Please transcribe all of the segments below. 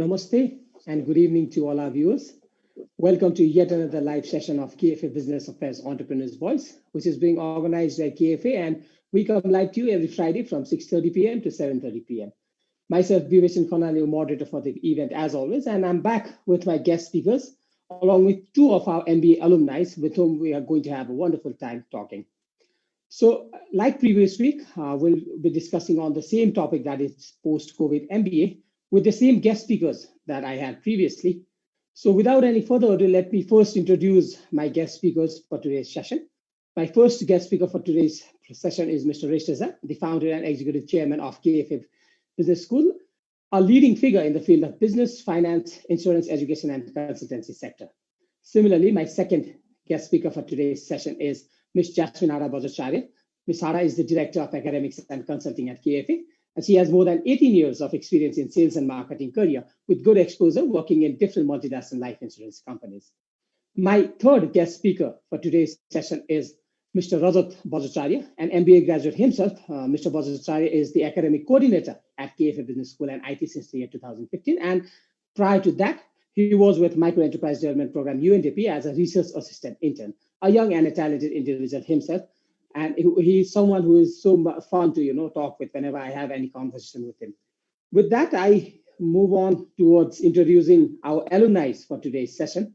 Namaste and good evening to all our viewers. Welcome to yet another live session of KFA Business Affairs Entrepreneur's Voice, which is being organized by KFA, and we come live to you every Friday from 6:30 p.m. to 7:30 p.m. Myself, Vivechan Khonali, moderator for the event as always, and I'm back with my guest speakers, along with two of our MBA alumni with whom we are going to have a wonderful time talking. So, like previous week, we'll be discussing on the same topic, that is post-COVID MBA, with the same guest speakers that I had previously. So without any further ado, let me first introduce my guest speakers for today's session. My first guest speaker for today's session is Mr. Resh Teza, the founder and executive chairman of KFA Business School, a leading figure in the field of business, finance, insurance, education, and consultancy sector. Similarly, my second guest speaker for today's session is Ms. Jasmine Hara Bajacharya. Ms. Hara is the Director of Academics and Consulting at KFA, and she has more than 18 years of experience in sales and marketing career with good exposure working in different multinational life insurance companies. My third guest speaker for today's session is Mr. Rajat Bajacharya, an MBA graduate himself. Mr. Bajacharya is the academic coordinator at KFA Business School and IT since the year 2015. And prior to that, he was with Micro Enterprise Development Program UNDP as a research assistant intern, a young and a talented individual himself. And he's someone who is so fun to talk with whenever I have any conversation with him. With that, I move on towards introducing our alumni for today's session.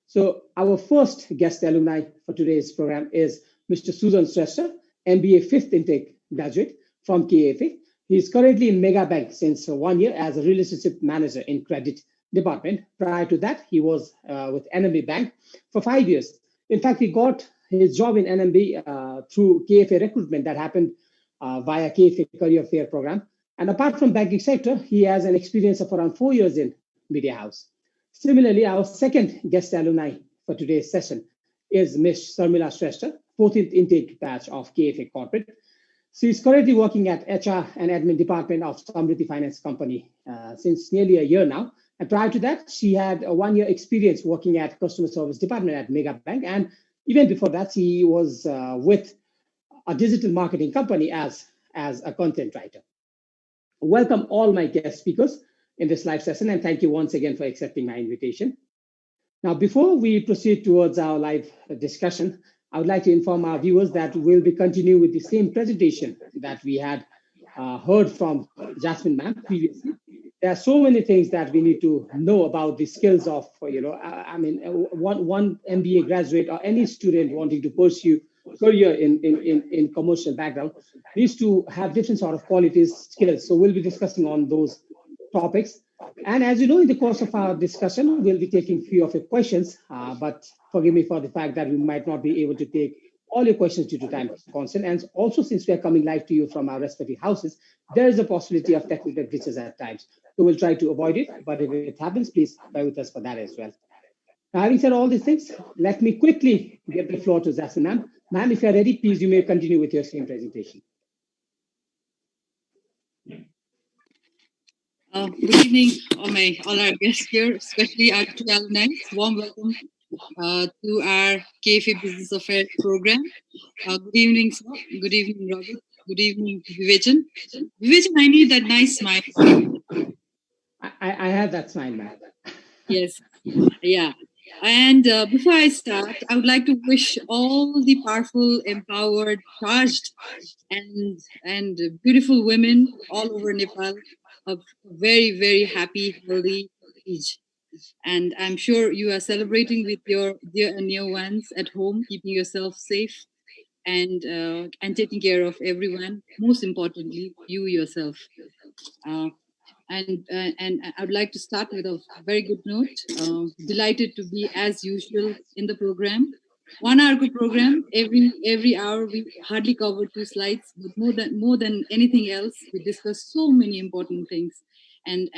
So our first guest alumni for today's program is Mr. Sujan Shrestha, MBA 5th intake graduate from KFA. He is currently in Mega Bank since 1 year as a relationship manager in credit department. Prior to that, he was with NMB Bank for 5 years. In fact, he got his job in NMB through KFA recruitment that happened via KFA Career Fair program. And apart from banking sector, he has an experience of around 4 years in Media House. Similarly, our second guest alumni for today's session is Ms. Sarmila Shrestha, 14th intake batch of KFA Corporate. She is currently working at HR and Admin Department of Samriddhi Finance Company since nearly a year now. And prior to that, she had a 1 year experience working at Customer Service Department at Mega Bank. And even before that, she was with a digital marketing company as a content writer. Welcome all my guest speakers in this live session, and thank you once again for accepting my invitation. Now, before we proceed towards our live discussion, I would like to inform our viewers that we'll be continuing with the same presentation that we had heard from Jasmine ma'am previously. There are so many things that we need to know about the skills of, one MBA graduate or any student wanting to pursue career in commercial background needs to have different sort of qualities, skills. So we'll be discussing on those topics. And as you know, in the course of our discussion, we'll be taking few of your questions, but forgive me for the fact that we might not be able to take all your questions due to time constraint. And also, since we are coming live to you from our respective houses, there is a possibility of technical glitches at times. So we'll try to avoid it, but if it happens, please bear with us for that as well. Now, having said all these things, let me quickly give the floor to Jasmine ma'am. Ma'am, if you're ready, please, you may continue with your same presentation. Good evening, all our guests here, especially our two alumni. Warm welcome to our KFA Business Affairs program. Good evening, sir. Good evening, Robert. Good evening, Vivechan. Vivechan, I need that nice smile. I have that smile, ma'am. Yes. Yeah. And before I start, I would like to wish all the powerful, empowered, charged, and beautiful women all over Nepal a very, very happy, healthy age. And I'm sure you are celebrating with your dear and near ones at home, keeping yourself safe and taking care of everyone. Most importantly, you yourself. And I would like to start with a very good note. Delighted to be as usual in the program. 1 hour program. Every hour we hardly cover 2 slides, but more than anything else, we discuss so many important things. And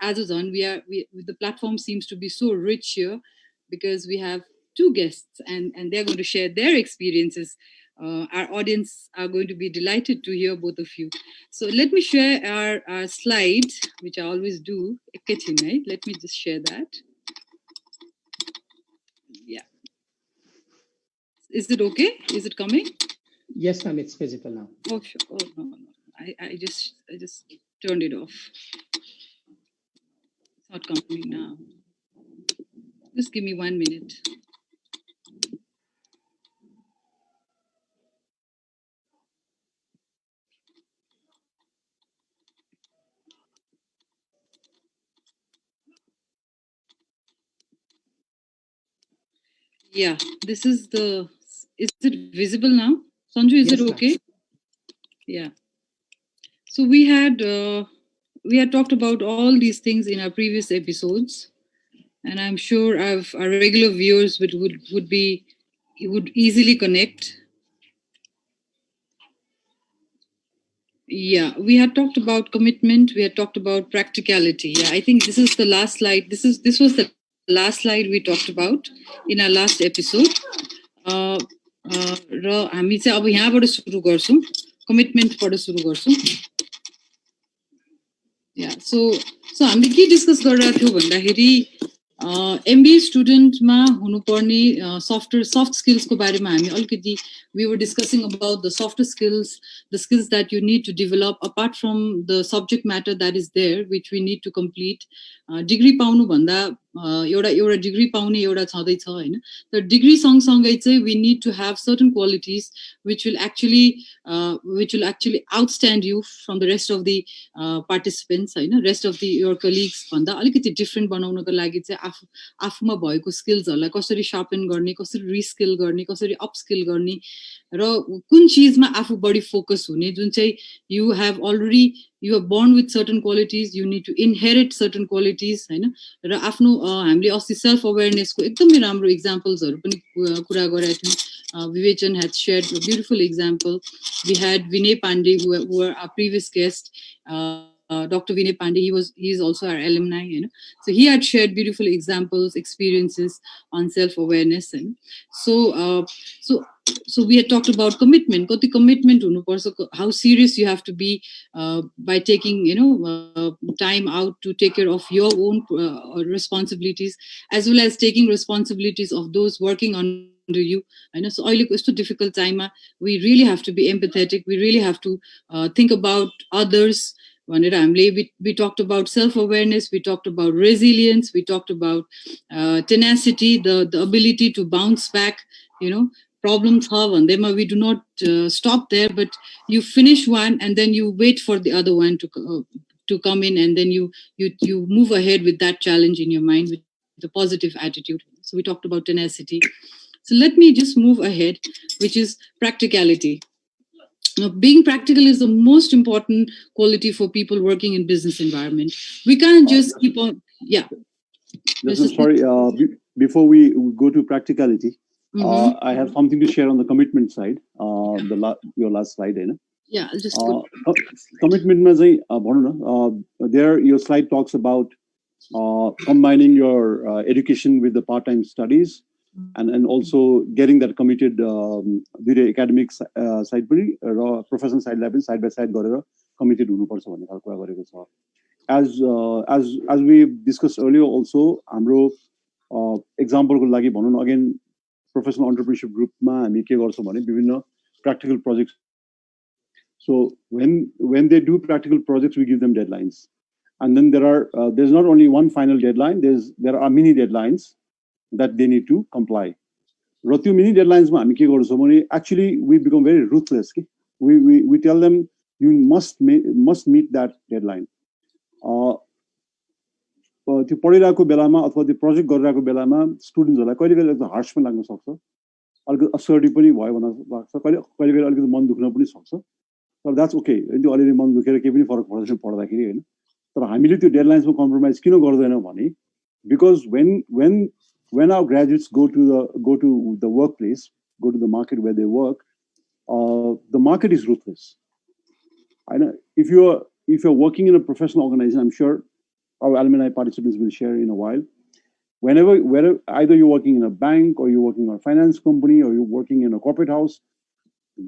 as is on, the platform seems to be so rich here because we have 2 guests and they're going to share their experiences. Our audience are going to be delighted to hear both of you. So let me share our slide, which I always do. Let me just share that. Yeah. Is it okay? Is it coming? Yes, ma'am, it's visible now. Oh, sure. Oh, no. I just turned it off. Not coming now. Just give me 1 minute. Yeah, this is the. Is it visible now? Sanju, is Yes, it okay? Yeah. So we had talked about all these things in our previous episodes, and I'm sure our regular viewers would easily connect. Yeah, we had talked about commitment. We had talked about practicality. Yeah, I think this is the last slide. This was the last slide we talked about in our last episode. र हामी चाहिँ अब यहाँबाट सुरु गर्छौँ, कमिटमेन्टबाट सुरु गर्छौँ. Yeah, so हामीले के डिस्कस गरिरहेको थियौँ भन्दाखेरि MBA स्टुडेन्टमा हुनुपर्ने सफ्ट स्किल्सको बारेमा हामी अलिकति we were discussing about the softer skills, the skills that you need to develop apart from the subject matter that is there, which we need to complete. Degree पाउनु भन्दा एउटा डिग्री पाउने एउटा छँदैछ हैन, तर डिग्री सँगसँगै चाहिँ we need to have certain qualities which will actually outstand you from the rest of the participants हैन, rest of your colleagues भन्दा अलिकति डिफरेन्ट बनाउनको लागि चाहिँ आफूमा भएको स्किल्सहरूलाई कसरी शार्पन गर्ने, कसरी रिस्किल गर्ने, कसरी अपस्किल गर्ने र कुन चीजमा आफू बढी फोकस हुने, जुन चाहिँ you are born with certain qualities, you need to inherit certain qualities हैन, र आफ्नो हामीले अस्ति सेल्फ अवेयरनेसको एकदमै राम्रो इक्जाम्पल्सहरु पनि कुरा गरेका थियौं. Vivek had shared a beautiful example. We had Vinay Pandey, who were our previous guest. Dr. Vinay Pandey, he is also our alumni, you know. So he had shared beautiful examples, experiences on self-awareness, and so we had talked about commitment. Kati commitment how serious you have to be by taking time out to take care of your own responsibilities, as well as taking responsibilities of those working under you. I know, so it's a difficult time. We really have to be empathetic. We really have to think about others. We talked about self-awareness, we talked about resilience, we talked about tenacity, the ability to bounce back, problems we do not stop there, but you finish one and then you wait for the other one to come in, and then you move ahead with that challenge in your mind with a positive attitude. So we talked about tenacity. So let me just move ahead, which is practicality. Now, being practical is the most important quality for people working in business environment. We can't just keep on, yeah. Sorry, before we go to practicality, I have something to share on the commitment side. Your last slide, yeah, I'll just commitment. There, your slide talks about combining your education with the part-time studies. And also getting that committed the academic side professional side by side committed as we discussed earlier also हाम्रो example को लागि भनौं again professional entrepreneurship group मा हामी के गर्छौं भने विभिन्न practical projects. So when they do practical projects, we give them deadlines, and then there's not only one final deadline, there are mini deadlines that they need to comply. Ratio mini deadlines actually we become very ruthless. We tell them you must meet that deadline. त्यो पढिरहेको बेलामा अथवा त्यो project गरिरहेको बेलामा स्टुडेन्ट्सहरुलाई कहिलेकहिले एकदम harsh पनि लाग्न सक्छ, अलिकति असर्टिभ पनि भयो भन्न लाग्छ, कहिलेकहिले अलिकति मन दुख्न पनि सक्छ, तर द्याट्स ओके. त्यो अलिअलि मन दुखेर केही पनि फरक पर्दैन पढ्दाखेरि हैन. तर हामीले त्यो डेडलाइन्समा कम्प्रोमाइज किन गर्दैनौं भने because when our graduates go to the workplace, go to the market where they work, the market is ruthless. I know if you're working in a professional organization, I'm sure our alumni participants will share in a while. Wherever either you're working in a bank or you're working in a finance company or you're working in a corporate house,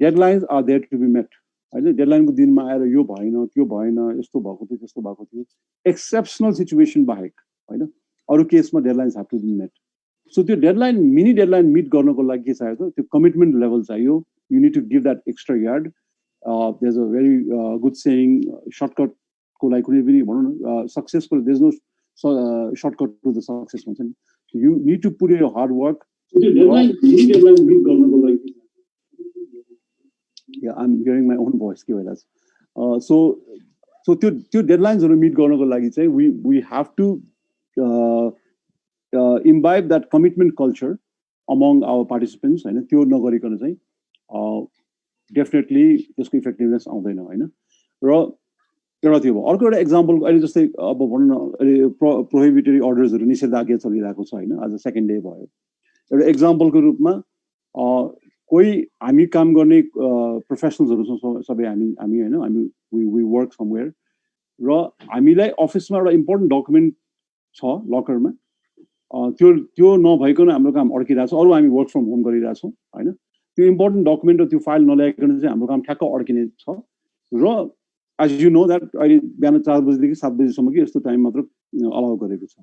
deadlines are there to be met. Deadline को दिनमा आएर यो भएन, त्यो भएन, यस्तो भएको थियो, त्यस्तो भएको थियो. Exceptional situation बाहेक, हैन? अरु केसमा deadlines have to be met. So the mini deadline meet गर्नको लागि के चाहियो त त्यो commitment level चाहियो. You need to give that extra yard. There's a very good saying, shortcut को लागि कुनै पनि भनौं न successful, there's no shortcut to the success. You need to put in your hard work. Yeah, I'm hearing my own voice. So त्यो deadlines meet गर्नको लागि चाहिँ we have to imbibe that commitment culture among our participants. हैन त्यो नगरिकन चाहिँ definitely त्यसको effectiveness आउँदैन हैन र एउटा त्यो भयो अर्को एउटा एक्जाम्पल अहिले जस्तै अब भनौँ न अहिले प्रोहिबिटरी अर्डर्सहरू निषेधाज्ञा चलिरहेको छ हैन आज सेकेन्ड डे भयो एउटा एक्जाम्पलको रूपमा कोही हामी काम गर्ने प्रोफेसनल्सहरू छौँ सबै हामी हैन हामी वी वर्क समवेयर र हामीलाई अफिसमा एउटा इम्पोर्टेन्ट डकुमेन्ट छ लकरमा त्यो नभइकन हाम्रो काम अड्किरहेको छ अरू हामी वर्क फ्रम होम गरिरहेछौँ हैन त्यो इम्पोर्टेन्ट डकुमेन्ट र त्यो फाइल नल्याइकन चाहिँ हाम्रो काम ठ्याक्क अड्किने छ र as you know that अहिले बिहान 4 बजेदेखि 7 बजेसम्म कि यस्तो टाइम मात्र अलाउ गरेको छ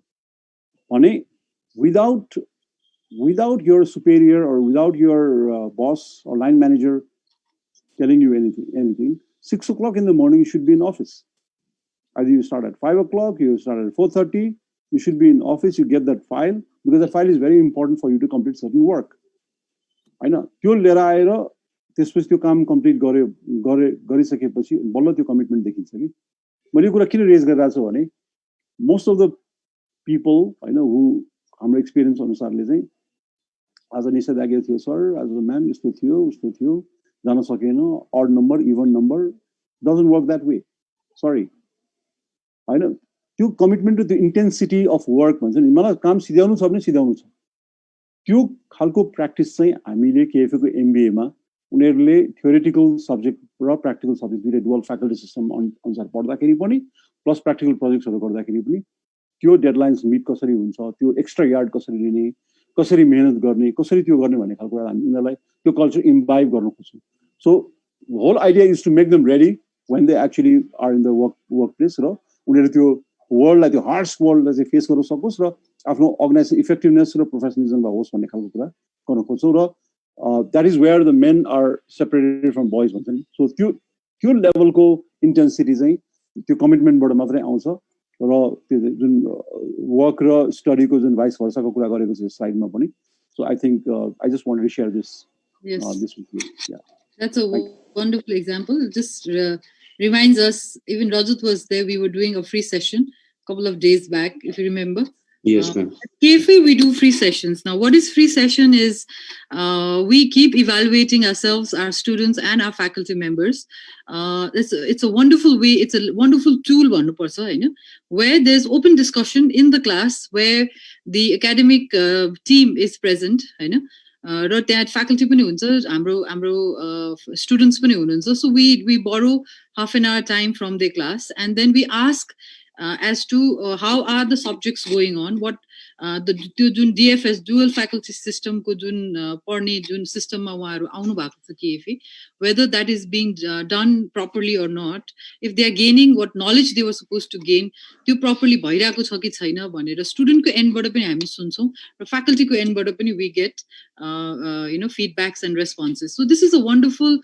भने without your superior or without your boss or line manager telling you anything 6 o'clock in the morning you should be in office. Either you start at 5 o'clock, you start at 4:30, you should be in office, you get that file because that file is very important for you to complete certain work. हैन त्यो लिएर आएर त्यसपछि त्यो काम complete गरिसकेपछि बल्ल त्यो कमिटमेन्ट देखिन्छ कि मैले यो कुरा किन रेज गरिरहेको छु भने मोस्ट अफ द पिपल हैन हु हाम्रो एक्सपिरियन्स अनुसारले चाहिँ आज निषेधाज्ञा थियो सर आज म्याम यस्तो थियो उस्तो थियो जान सकेन odd number even number doesn't work that way sorry हैन त्यो कमिटमेन्ट र त्यो इन्टेन्सिटी अफ वर्क भन्छ नि मलाई काम सिध्याउनु छ भने सिध्याउनु छ त्यो खालको प्र्याक्टिस चाहिँ हामीले केएफएको एमबिएमा उनीहरूले थ्योरिटिकल सब्जेक्ट र प्र्याक्टिकल सब्जेक्ट दुईटै डुअल फ्याकल्टी सिस्टम अनुसार पढ्दाखेरि पनि प्लस प्र्याक्टिकल प्रोजेक्ट्सहरू गर्दाखेरि पनि त्यो डेडलाइन्स मिट कसरी हुन्छ त्यो एक्स्ट्रा यार्ड कसरी लिने कसरी मेहनत गर्ने कसरी त्यो गर्ने भन्ने खालको हामी उनीहरूलाई त्यो कल्चर इम्बाइब गर्न खोज्छौँ so whole idea is to make them ready when they actually are in the work place र उनीहरू त्यो वर्ल्डलाई त्यो हार्स वर्ल्डलाई चाहिँ फेस गर्न सकोस् र आफ्नो अर्गनाइजेसन इफेक्टिभनेस र प्रोफेसनलिजममा होस् भन्ने खालको कुरा गर्न खोज्छौँ र that is where the men are separated from boys भन्छ नि सो त्यो लेभलको इन्टेन्सिटी चाहिँ त्यो कमिटमेन्टबाट मात्रै आउँछ र त्यो जुन वर्क र स्टडीको जुन भाइस भर्साको कुरा गरेको छ स्लाइडमा पनि so I think I just wanted to share this this with you. Yeah, that's a wonderful example. Just reminds us, even Rajat was there, we were doing a free session a couple of days back, if you remember. Yes, ma'am. At KFA, we do free sessions. Now, what is free session is we keep evaluating ourselves, our students, and our faculty members. It's a wonderful way, it's a wonderful tool, where there's open discussion in the class, where the academic team is present. र त्यहाँ faculty पनि हुन्छ हाम्रो students पनि हुनुहुन्छ so we borrow half an hour time from their class and then we ask as to how are the subjects going on, what त्यो जुन DFS dual faculty system को जुन पढ्ने जुन सिस्टममा उहाँहरू आउनु भएको छ केएफए whether that is being done properly or not, if they are gaining what knowledge they were supposed to gain, त्यो properly भइरहेको छ कि छैन भनेर स्टुडेन्टको एन्डबाट पनि हामी सुन्छौँ र फ्याकल्टीको एन्डबाट पनि we get feedbacks and responses. So this is a wonderful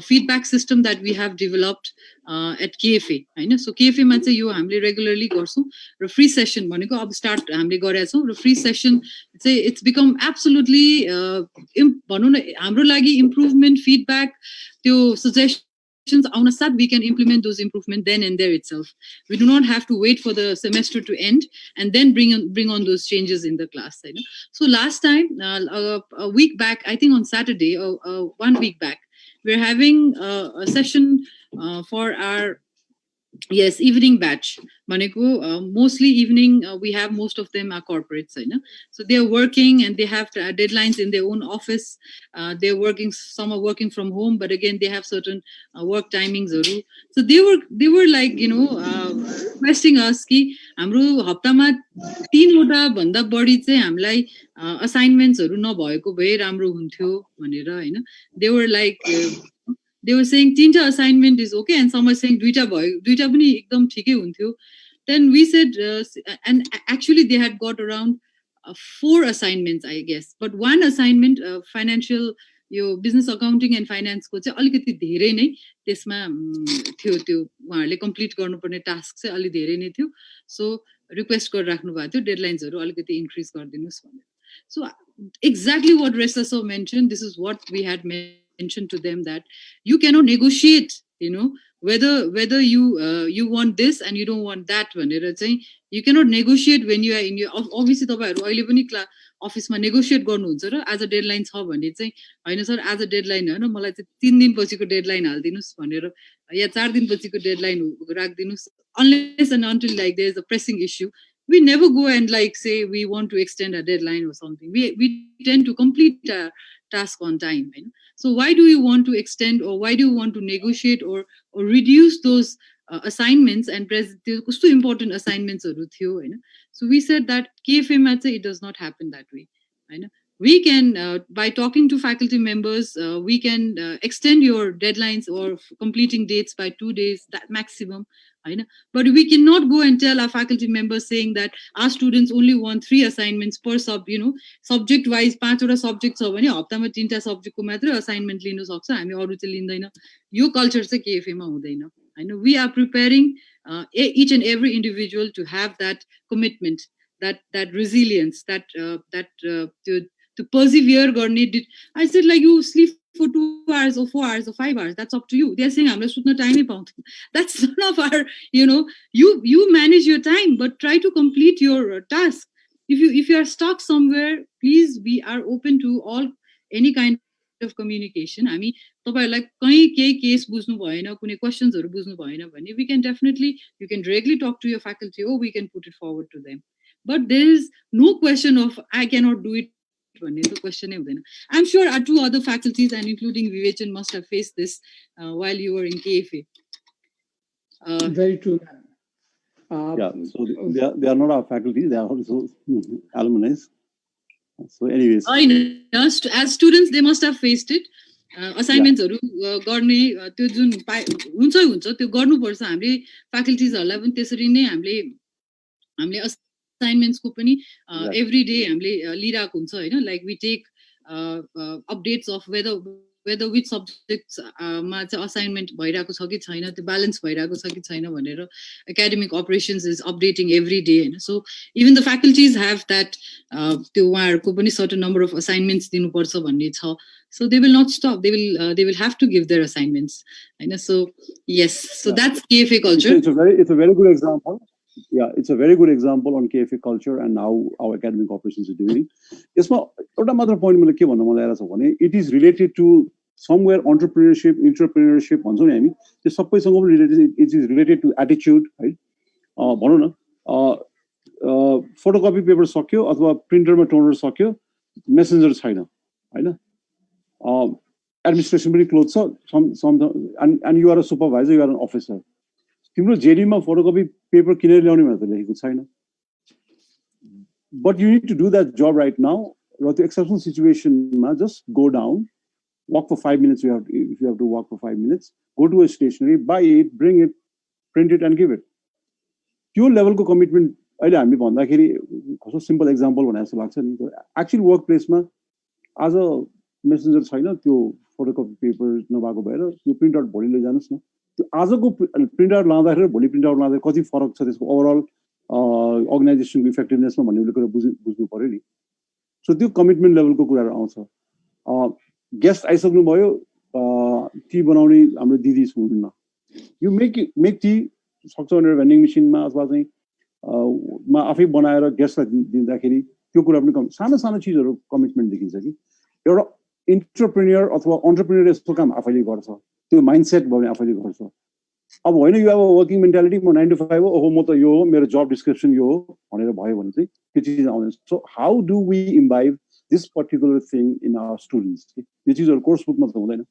feedback system that we have developed at KFA. So KFA मा चाहिँ यो हामीले regularly गर्छौँ र free session भनेको अब start हामीले गरेछौँ र free session चाहिँ it's become absolutely भनौँ न हाम्रो लागि improvement feedback त्यो suggestions on a side we can implement those improvements then and there itself. We do not have to wait for the semester to end and then bring on those changes in the class. So last time, a week back, I think on Saturday, 1 week back, we're having a session for our evening batch. Mostly evening, we have most of them are corporates. So they're working and they have deadlines in their own office. They're working, some are working from home, but again, they have certain work timings. So they were like, requesting us कि हाम्रो हप्तामा 3 वटा भन्दा बढी चाहिँ हामीलाई assignmentsहरू नभएको भए राम्रो हुन्थ्यो भनेर हैन. They were like they were saying 3 assignment is okay and some are saying 2 पनि एकदम ठिकै हुन्थ्यो. Then we said and actually they had got around 4 assignments I guess, but one assignment financial यो business accounting and finance को चाहिँ अलिकति धेरै नै त्यसमा थियो त्यो उहाँहरूले कम्प्लिट गर्नुपर्ने टास्क चाहिँ अलि धेरै नै थियो. So रिक्वेस्ट गरिराख्नु भएको थियो डेडलाइन्सहरू अलिकति इन्क्रिज गरिदिनुहोस् भनेर. So exactly what Ressa so mentioned, this is what we had mentioned to them, that you cannot negotiate, whether you want this and you don't want that one. You cannot negotiate when you are in your, obviously तपाईहरु अहिले पनि अफिसमा negotiate गर्नुहुन्छ र आज deadline छ भने चाहिँ हैन सर आज डेडलाइन हैन मलाई चाहिँ 3 दिन पछिको डेडलाइन हाल्दिनुस् भनेर या 4 दिन पछिको deadline राख्दिनुस्, unless and until like there is a pressing issue. We never go and say we want to extend a deadline or something. We tend to complete a task on time. So why do you want to extend, or why do you want to negotiate or reduce those assignments and so important assignments? So we said that KFA it does not happen that way. We can, by talking to faculty members, we can extend your deadlines or completing dates by 2 days, that maximum. But we cannot go and tell our faculty members saying that our students only want 3 assignments per subject wise 5 subjects हो भने हप्तामा 3टा subject को मात्र assignment लिनु सक्छ, हामी अरु चाहिँ लिँदैन. यो culture चाहिँ KFA मा हुँदैन. We are preparing each and every individual to have that commitment, that resilience, that to persevere गर्ने. I said like you sleep for 2 hours or 4 hours or 5 hours, that's up to you. They are saying हामीलाई सुत्न टाइमै पाउँदैन. That's none of our, you manage your time, but try to complete your task. If you are stuck somewhere, please, we are open to any kind of communication. I mean, तपाईहरुलाई कहीं केही case बुझ्नु भएन, कुनै क्वेशन्सहरु बुझ्नु भएन भने we can definitely, you can directly talk to your faculty, or we can put it forward to them. But there is no question of I cannot do it. I'm sure our 2 other faculties, and including Vivechan, must have faced this while you were in KFA. Very true. So they are not our faculty; they are also alumni. So, anyways, as students, they must have faced it. Assignments गर्ने त्यो जुन हुन्छ त्यो गर्नुपर्छ. हामीले फ्याकल्टिजहरुलाई पनि त्यसरी नै हामीले assignments को पनि every day हामीले लिइराको हुन्छ हैन. Like we take updates of whether which subjects मा चाहिँ assignment भइराको छ कि छैन, त्यो balance भइराको छ कि छैन भनेर academic operations is updating every day. So even the faculties have that त्यो उहाँहरुको पनि certain number of assignments दिनुपर्छ भन्ने छ. So they will not stop. They will have to give their assignments. So yes, so that's KFA culture. It's a very good example. Yeah, it's a very good example on KFA culture and how our academic operations are doing. यसमा एउटा मात्र point मैले के भन्न मन लागेको छ भने it is related to somewhere entrepreneurship, intrapreneurship भन्छौँ नि हामी, त्यो सबैसँग पनि related. It is related to attitude, है. भनौँ न फोटोकपी पेपर सक्यो अथवा प्रिन्टरमा टोनर सक्यो, मेसेन्जर छैन, हैन. एडमिनिस्ट्रेसन पनि क्लोज छ, and you are a supervisor, you are an officer. तिम्रो जेडीमा फोटोकपी पेपर किनेर ल्याउने भनेर त लेखेको छैन. But you need to do that job right now. र त्यो exceptional situationमा just go down, walk for 5 minutes. If you have to walk for 5 minutes, go to a stationery, buy it, bring it, print it, and give it. त्यो लेभलको commitment अहिले हामी भन्दाखेरि कस्तो simple example भने जस्तो लाग्छ नि. एक्चुअली वर्क प्लेसमा आज मेसेन्जर छैन, त्यो फोटोकपी पेपर नभएको भएर त्यो प्रिन्ट आउट भोलि लैजानुस् न. त्यो आजको प्रिन्ट आउट लाँदाखेरि भोलि प्रिन्ट आउट लाँदा कति फरक छ त्यसको ओभरअल अर्गनाइजेसनको इफेक्टिभनेसमा भन्ने कुरा बुझ्नु पर्यो नि. सो त्यो कमिटमेन्ट लेभलको कुराहरू आउँछ. गेस्ट आइसक्नुभयो, टी बनाउने हाम्रो दिदी हुनुहुन्न, यो मेक टी सक्छ भनेर भेन्डिङ मेसिनमा अथवा चाहिँ मा आफै बनाएर गेस्टलाई दिँदाखेरि त्यो कुरा पनि सानो सानो चिजहरू कमिटमेन्ट देखिन्छ कि. एउटा इन्टरप्रेन्योर अथवा अन्टरप्रेन्योर यस्तो काम आफैले गर्छ, त्यो माइन्डसेट भयो भने आफैले गर्छ. अब होइन यो अब वर्किङ मेन्टालिटी म 9 to 5 हो, ओहो म त यो हो, मेरो जब डिस्क्रिप्सन यो हो भनेर भयो भने चाहिँ त्यो चिज आउँदैन. So how do we imbibe this particular thing in our students? यो चिजहरू कोर्स बुकमा त हुँदैन.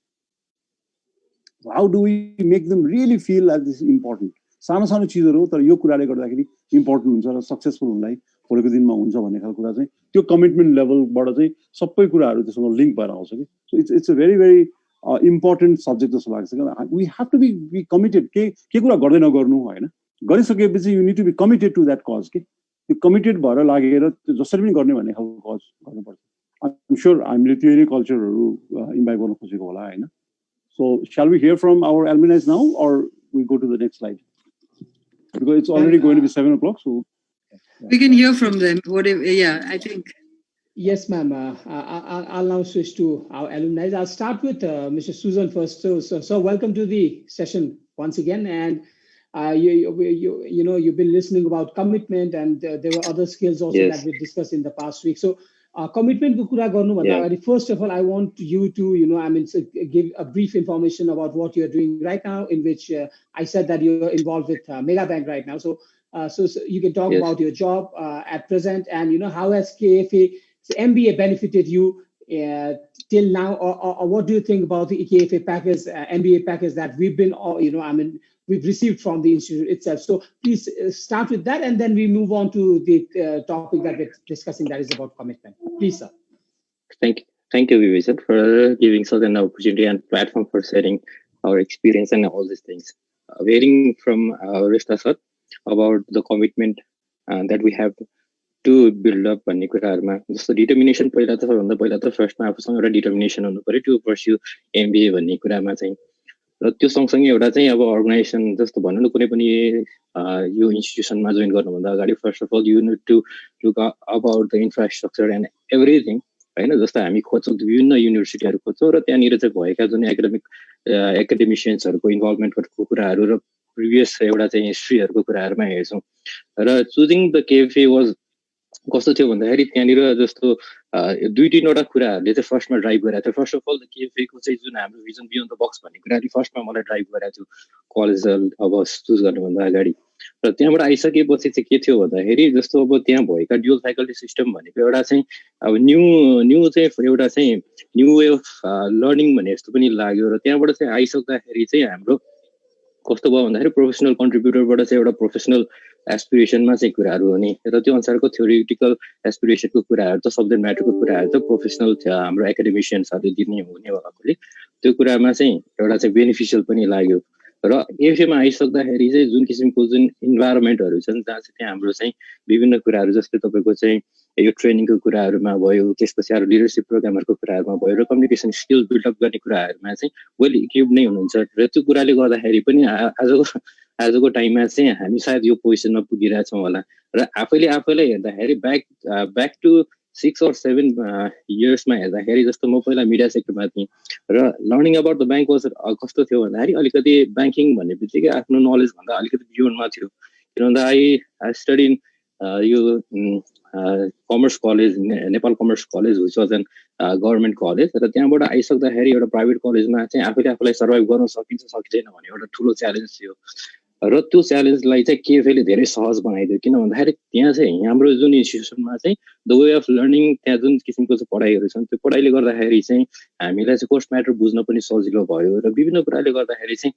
How do we make them really feel at this important? सानो सानो चिजहरू तर यो कुराले गर्दाखेरि इम्पोर्टेन्ट हुन्छ र सक्सेसफुल हुनलाई भोलिको दिनमा हुन्छ भन्ने खालको कुरा चाहिँ त्यो कमिटमेन्ट लेभलबाट चाहिँ सबै कुराहरू त्यससँग लिङ्क भएर आउँछ कि. So it's a very very important subject जस्तो लाग्छ कि. We have to be committed. के कुरा गर्दै नगर्नु होइन, गरिसकेपछि you need to be committed to that cause कि. त्यो कमिटेड भएर लागेर त्यो जसरी पनि गर्ने भन्ने खालको कज गर्नुपर्छ. आइम स्योर हामीले त्यो नै कल्चरहरू इम्बाइब गर्न खोजेको होला होइन. So shall we hear from our alumni now or we go to the next slide? Because it's already going to be 7 o'clock. So We can hear from them. Whatever, yeah, I think. Yes, ma'am. I'll now switch to our alumni. I'll start with Mr. Susan first. So welcome to the session once again. And you've been listening about commitment, and there were other skills also Yes. that we discussed in the past week. So commitment ko kura garnu bhanda agadi, first of all, I want you to give a brief information about what you're doing right now, in which I said that you're involved with Megabank right now. So you can talk Yes. about your job at present, and how has KFA MBA benefited you till now, or what do you think about the KFA package, MBA package that we've been, we've received from the institute itself? So please start with that, and then we move on to the topic that we're discussing, that is about commitment. Please, sir. Thank you, Vivek, for giving us an opportunity and platform for sharing our experience and all these things. Hearing from Rishta sir about the commitment that we have to build up भन्ने कुराहरुमा जस्तो determination पहिला त फर्स्टमा आफूसँग एउटा determination हुनु पर्यो to pursue MBA भन्ने कुरामा चाहिँ र त्यो सँगसँगै एउटा चाहिँ अब अर्गनाइजेसन जस्तो भन्नु न कुनै पनि यो इन्स्टिट्युसनमा जोइन गर्नुभन्दा अगाडि first of all you need to look about the infrastructure and everything हैन। जस्तो हामी खोज्छौँ विभिन्न युनिभर्सिटीहरू खोज्छौँ र त्यहाँनिर चाहिँ भएका जुन एकाडेमिसियन्सहरूको इन्भल्भमेन्टको कुराहरू र प्रिभियस एउटा चाहिँ हिस्ट्रीहरूको कुराहरूमा हेर्छौँ र चुजिङ द केएफए वाज कस्तो थियो भन्दाखेरि त्यहाँनिर जस्तो दुई तीनवटा कुराहरूले चाहिँ फर्स्टमा ड्राइभ गरेको थियो। फर्स्ट अफ अल द केएफएको चाहिँ जुन हाम्रो भिजन बियोन्ड द बक्स भन्ने कुराले फर्स्टमा मलाई ड्राइभ गरेको थियो कलेज अब चुज गर्नुभन्दा अगाडि। र त्यहाँबाट आइसकेपछि चाहिँ के थियो भन्दाखेरि जस्तो अब त्यहाँ भएका ड्युअल फ्याकल्टी सिस्टम भनेको एउटा चाहिँ अब न्यू चाहिँ एउटा चाहिँ न्यू वे अफ लर्निङ भन्ने जस्तो पनि लाग्यो। र त्यहाँबाट चाहिँ आइसक्दाखेरि चाहिँ हाम्रो कस्तो भयो भन्दाखेरि प्रोफेसनल कन्ट्रिब्युटरबाट चाहिँ एउटा प्रोफेसनल एस्पिरेसनमा चाहिँ कुराहरू हुने र त्यो अनुसारको थ्योरिटिकल एस्पिरेसनको कुराहरू त सब्जेक्ट म्याटरको कुराहरू त प्रोफेसनल हाम्रो एकाडेमिसियन्सहरूले दिने हुने भएकोले त्यो कुरामा चाहिँ एउटा चाहिँ बेनिफिसियल पनि लाग्यो। र एफएमा आइसक्दाखेरि चाहिँ जुन किसिमको जुन इन्भाइरोमेन्टहरू छन् जहाँ चाहिँ त्यहाँ हाम्रो चाहिँ विभिन्न कुराहरू जस्तै तपाईँको चाहिँ यो ट्रेनिङको कुराहरूमा भयो, त्यसपछि अरू लिडरसिप प्रोग्रामहरूको कुराहरूमा भयो र कम्युनिकेसन स्किल बिल्डअप गर्ने कुराहरूमा चाहिँ वेल इक्विप्ड नै हुनुहुन्छ। र त्यो कुराले गर्दाखेरि पनि आजको टाइममा चाहिँ हामी सायद यो पोजिसनमा पुगिरहेछौँ होला। र आफैलाई हेर्दाखेरि ब्याक टु 6 or 7 इयर्समा हेर्दाखेरि जस्तो म पहिला मिडिया सेक्टरमा थिएँ र learning about the bank was कस्तो थियो भन्दाखेरि अलिकति ब्याङ्किङ भन्ने बित्तिकै आफ्नो नलेज भन्दा अलिकति बियोन्डमा थियो। किनभन्दा आई स्टडी इन यो commerce college, Nepal commerce college which was an government college. र त्यहाँबाट आइसक्दाखेरि एउटा प्राइभेट कलेजमा चाहिँ आफूलाई सर्भाइभ गर्न सकिन्छ सकिँदैन भन्ने एउटा ठुलो च्यालेन्ज थियो। र त्यो च्यालेन्जलाई चाहिँ केएफएले धेरै सहज बनाइदियो। किन भन्दाखेरि त्यहाँ चाहिँ हाम्रो जुन इन्स्टिट्युसनमा चाहिँ द वे अफ लर्निङ, त्यहाँ जुन किसिमको चाहिँ पढाइहरू छन् त्यो पढाइले गर्दाखेरि चाहिँ हामीलाई चाहिँ कोर्स म्याटर बुझ्न पनि सजिलो भयो र विभिन्न कुराले गर्दाखेरि चाहिँ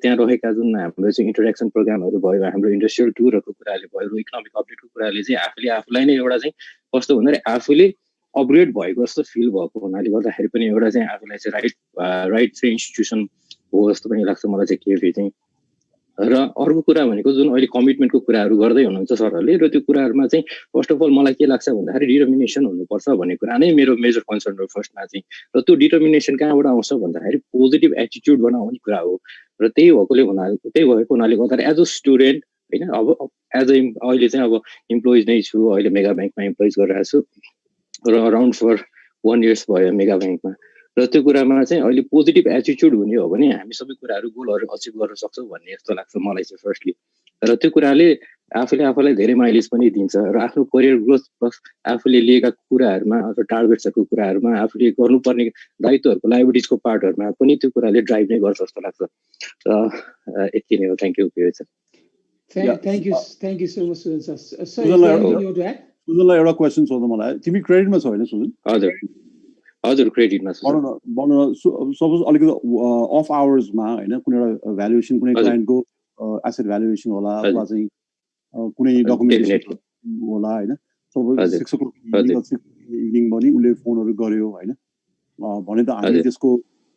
त्यहाँ रहेका जुन हाम्रो चाहिँ इन्टरेक्सन प्रोग्रामहरू भयो, हाम्रो इन्डस्ट्रियल टुरहरूको कुराले भयो, इकोनोमिक अपडेटको कुराले चाहिँ आफूलाई नै एउटा चाहिँ कस्तो भन्दाखेरि आफूले अपग्रेड भएको जस्तो फिल भएको हुनाले गर्दाखेरि पनि एउटा चाहिँ आफूलाई चाहिँ राइट चाहिँ इन्स्टिट्युसन हो जस्तो पनि लाग्छ मलाई चाहिँ केएफए चाहिँ। र अर्को कुरा भनेको जुन अहिले कमिटमेन्टको कुराहरू गर्दै हुनुहुन्छ सरहरूले, र त्यो कुराहरूमा चाहिँ फर्स्ट अफ अल मलाई के लाग्छ भन्दाखेरि डिटर्मिनेसन हुनुपर्छ भन्ने कुरा नै मेरो मेजर कन्सर्न हो फर्स्टमा चाहिँ। र त्यो डिटर्मिनेसन कहाँबाट आउँछ भन्दाखेरि पोजिटिभ एटिट्युड बनाउने कुरा हो। र त्यही भएको हुनाले गर्दाखेरि एज अ स्टुडेन्ट होइन, अब एज अ अहिले चाहिँ अब इम्प्लोइज नै छु, अहिले मेगा ब्याङ्कमा इम्प्लोइज गरिरहेको छु र अराउन्ड फर 1 years भयो मेगा ब्याङ्कमा। र त्यो कुरामा चाहिँ अहिले पोजिटिभ एटिट्युड हुने हो भने हामी सबै कुराहरू गोलहरू अचिभ गर्न सक्छौँ भन्ने जस्तो लाग्छ मलाई चाहिँ फर्स्टली। र त्यो कुराले आफूलाई धेरै माइलेज पनि दिन्छ र आफ्नो करियर ग्रोथ प्लस आफूले लिएका कुराहरूमा अथवा टार्गेट्सहरूको कुराहरूमा आफूले गर्नुपर्ने दायित्वहरूको लाइबिलिटिजको पार्टहरूमा पनि त्यो कुराले ड्राइभ नै गर्छ जस्तो लाग्छ। र यति नै हो। Thank you. Thank you so much, Susan. सुजनलाई एउटा क्वेसन सोध्नु मलाई, तिमी क्रेडिटमा छौ होइन सुजन? हजुर क्रेडिटमा छु। सपोज अलिकति अफ आवर्समा होइन कुनै एउटा भ्यालुएसन, कुनै क्लाइन्टको एसेट भ्यालुएसन होला अथवा चाहिँ कुनै डकुमेन्टेसन होला होइन, सपोज 6 o'clock इभिनिङ पनि उसले फोनहरू गर्यो होइन भने त हामी त्यसको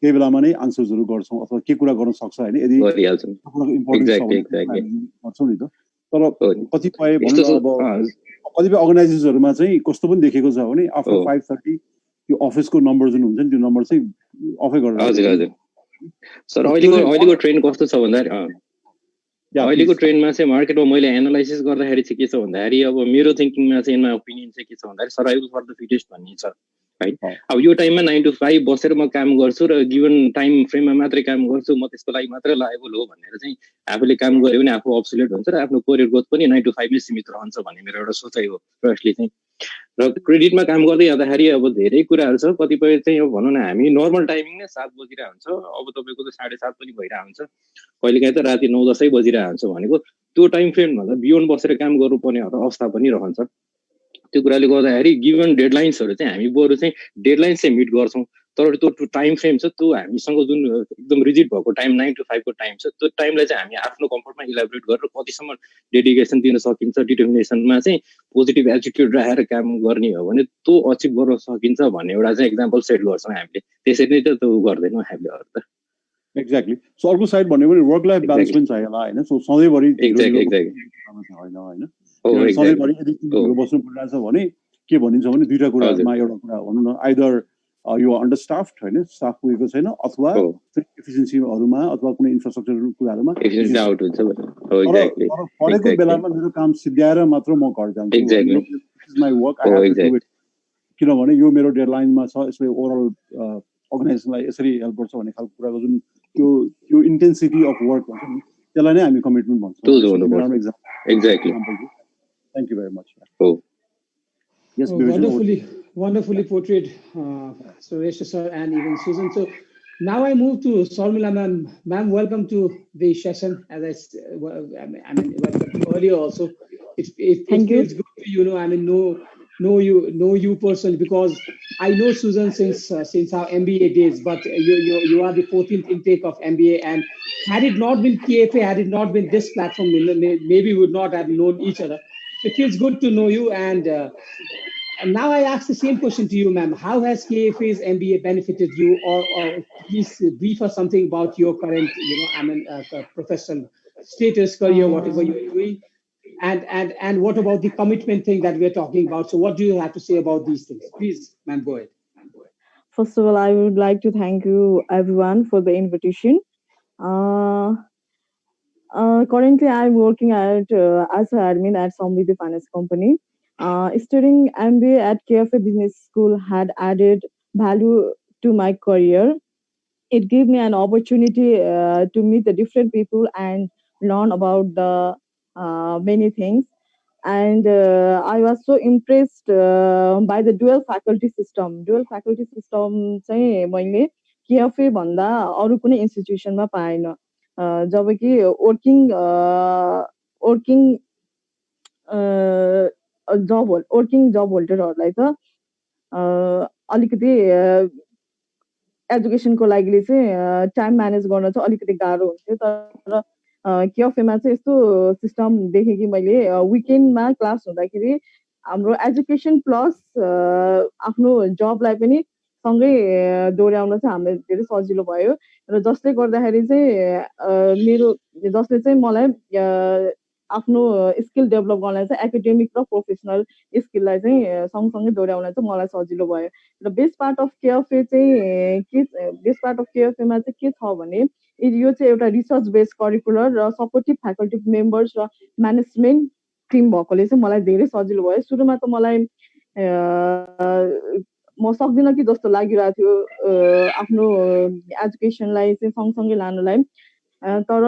केही बेलामा नै आन्सर्सहरू गर्छौँ अथवा के कुरा गर्न सक्छ होइन, यदि इम्पोर्टेन्ट गर्छौँ नि त। तर कतिपय अर्गनाइजेसनहरूमा चाहिँ कस्तो पनि देखेको छ भने आफ्टर 5:30 त्यो अफिसको नम्बर जुन हुन्छ नि त्यो नम्बर चाहिँ अफै गरेर। हजुर सर, अहिलेको ट्रेन्ड कस्तो छ भन्दाखेरि अहिलेको ट्रेन्डमा चाहिँ मार्केटमा मैले एनालाइसिस गर्दाखेरि चाहिँ के छ भन्दाखेरि अब मेरो थिङ्किङमा चाहिँ इन ओपिनियन चाहिँ के छ भन्दाखेरि सर्भाइभल फर द फिटेस्ट भन्ने छ है। अब यो टाइममा 9 to 5 बसेर म काम गर्छु र गिभन टाइम फ्रेममा मात्रै काम गर्छु, म त्यसको लागि मात्रै लायबल हो भनेर चाहिँ आफूले काम गर्यो भने आफू अब्सोलेट हुन्छ र आफ्नो करियर ग्रोथ पनि 9 to 5 नै सीमित रहन्छ भन्ने मेरो एउटा सोचाइ हो फर्स्टली चाहिँ। र क्रेडिटमा काम गर्दै जाँदाखेरि अब धेरै कुराहरू छ, कतिपय चाहिँ अब भनौँ न हामी नर्मल टाइमिङ नै 7 बजिरहेको हुन्छ, अब तपाईँको त 7:30 पनि भइरहेको हुन्छ, कहिलेकाहीँ त राति 9-10 बजिरहेको हुन्छ भनेको त्यो टाइम फ्रेमभन्दा बियोन्ड बसेर काम गर्नुपर्ने अवस्था पनि रहन्छ। त्यो कुराले गर्दाखेरि गिभन डेडलाइन्सहरू चाहिँ हामी बरु चाहिँ डेडलाइन चाहिँ मिट गर्छौँ, तर त्यो टाइम फ्रेम छ त्यो हामीसँग जुन एकदम रिजिड भएको टाइम 9 to 5 को टाइम छ, त्यो टाइमलाई चाहिँ हामी आफ्नो कम्फर्टमा इलाबोरेट गरेर कतिसम्म डेडिकेसन दिन सकिन्छ, डिटर्मिनेसनमा चाहिँ पोजिटिभ एटिट्युड राखेर काम गर्ने हो भने त्यो अचिभ गर्न सकिन्छ भन्ने एउटा चाहिँ एक्जाम्पल सेट गर्छौँ हामीले। त्यसरी नै त त्यो गर्दैनौँ हामीले अरू त। एक्ज्याक्टली। सो अर्को साइड भन्यो भने वर्क लाइफ ब्यालेन्स पनि चाहियो होला होइन। सो सधैँभरि होइन सधैँभरि यदि बस्नु परिरहेछ भने के भनिन्छ भने दुईटा कुरामा एउटा कुरा भनौँ न, आइदर यो अन्डरस्टाफ्ड होइन, स्टाफ पुगेको छैन, अथवा एफिसियन्सीहरूमा अथवा कुनै इन्फ्रास्ट्रक्चर कुराहरूमा पढेको बेलामा मेरो काम सिद्ध्याएर मात्र म घर जान्छु किनभने यो मेरो डेडलाइनमा छ, यसले ओभरअल अर्गनाइजेसनलाई यसरी हेल्प गर्छ भन्ने खालको कुराको जुन त्यो इन्टेन्सिटी अफ वर्क भन्छ नि, त्यसलाई नै हामी कमिटमेन्ट भन्छौँ। Exactly. Thank you very much. Yes, wonderfully portrayed, Suresh sir and even Susan. So now I move to Sarmila ma'am. Ma'am, welcome to the session. As I mean, welcome earlier also. It feels good to know you personally, because I know Susan since our MBA days, but you are the 14th intake of MBA, and had it not been KFA, had it not been this platform, maybe we would not have known each other. It feels good to know you, and now I ask the same question to you, ma'am. How has KFA's MBA benefited you, or please brief us something about your current, professional status, career, whatever you're doing. And what about the commitment thing that we're talking about? So what do you have to say about these things? Please, ma'am, go ahead. First of all, I would like to thank you everyone for the invitation. Currently, I'm working as an admin at Samriddhi Finance Company. Studying MBA at KFA Business School had added value to my career. It gave me an opportunity to meet the different people and learn about the many things. And I was so impressed by the dual faculty system. Dual faculty system चाहिँ मैले KFA भन्दा अरू कुनै इन्स्टिट्युसनमा पाएन। जबकि working जब होल्डरहरूलाई त अलिकति एजुकेसनको लागि चाहिँ टाइम म्यानेज गर्न चाहिँ अलिकति गाह्रो हुन्थ्यो, तर केएफएमा चाहिँ यस्तो सिस्टम देखेँ कि मैले विकेन्डमा क्लास हुँदाखेरि हाम्रो एजुकेसन प्लस आफ्नो जबलाई पनि सँगै दोहोऱ्याउन चाहिँ हामीलाई धेरै सजिलो भयो। र जसले गर्दाखेरि चाहिँ जसले चाहिँ मलाई आफ्नो स्किल डेभलप गर्नलाई चाहिँ एकाडेमिक र प्रोफेसनल स्किललाई चाहिँ सँगसँगै दोहोऱ्याउन चाहिँ मलाई सजिलो भयो। र बेस्ट पार्ट अफ केएफएमा चाहिँ के छ भने यो चाहिँ एउटा रिसर्च बेस्ड करिकुलर र सपोर्टिभ फ्याकल्टी मेम्बर्स र म्यानेजमेन्ट टिम भएकोले चाहिँ मलाई धेरै सजिलो भयो। सुरुमा त मलाई म सक्दिनँ कि जस्तो लागिरहेको थियो आफ्नो एजुकेसनलाई चाहिँ सँगसँगै लानुलाई, तर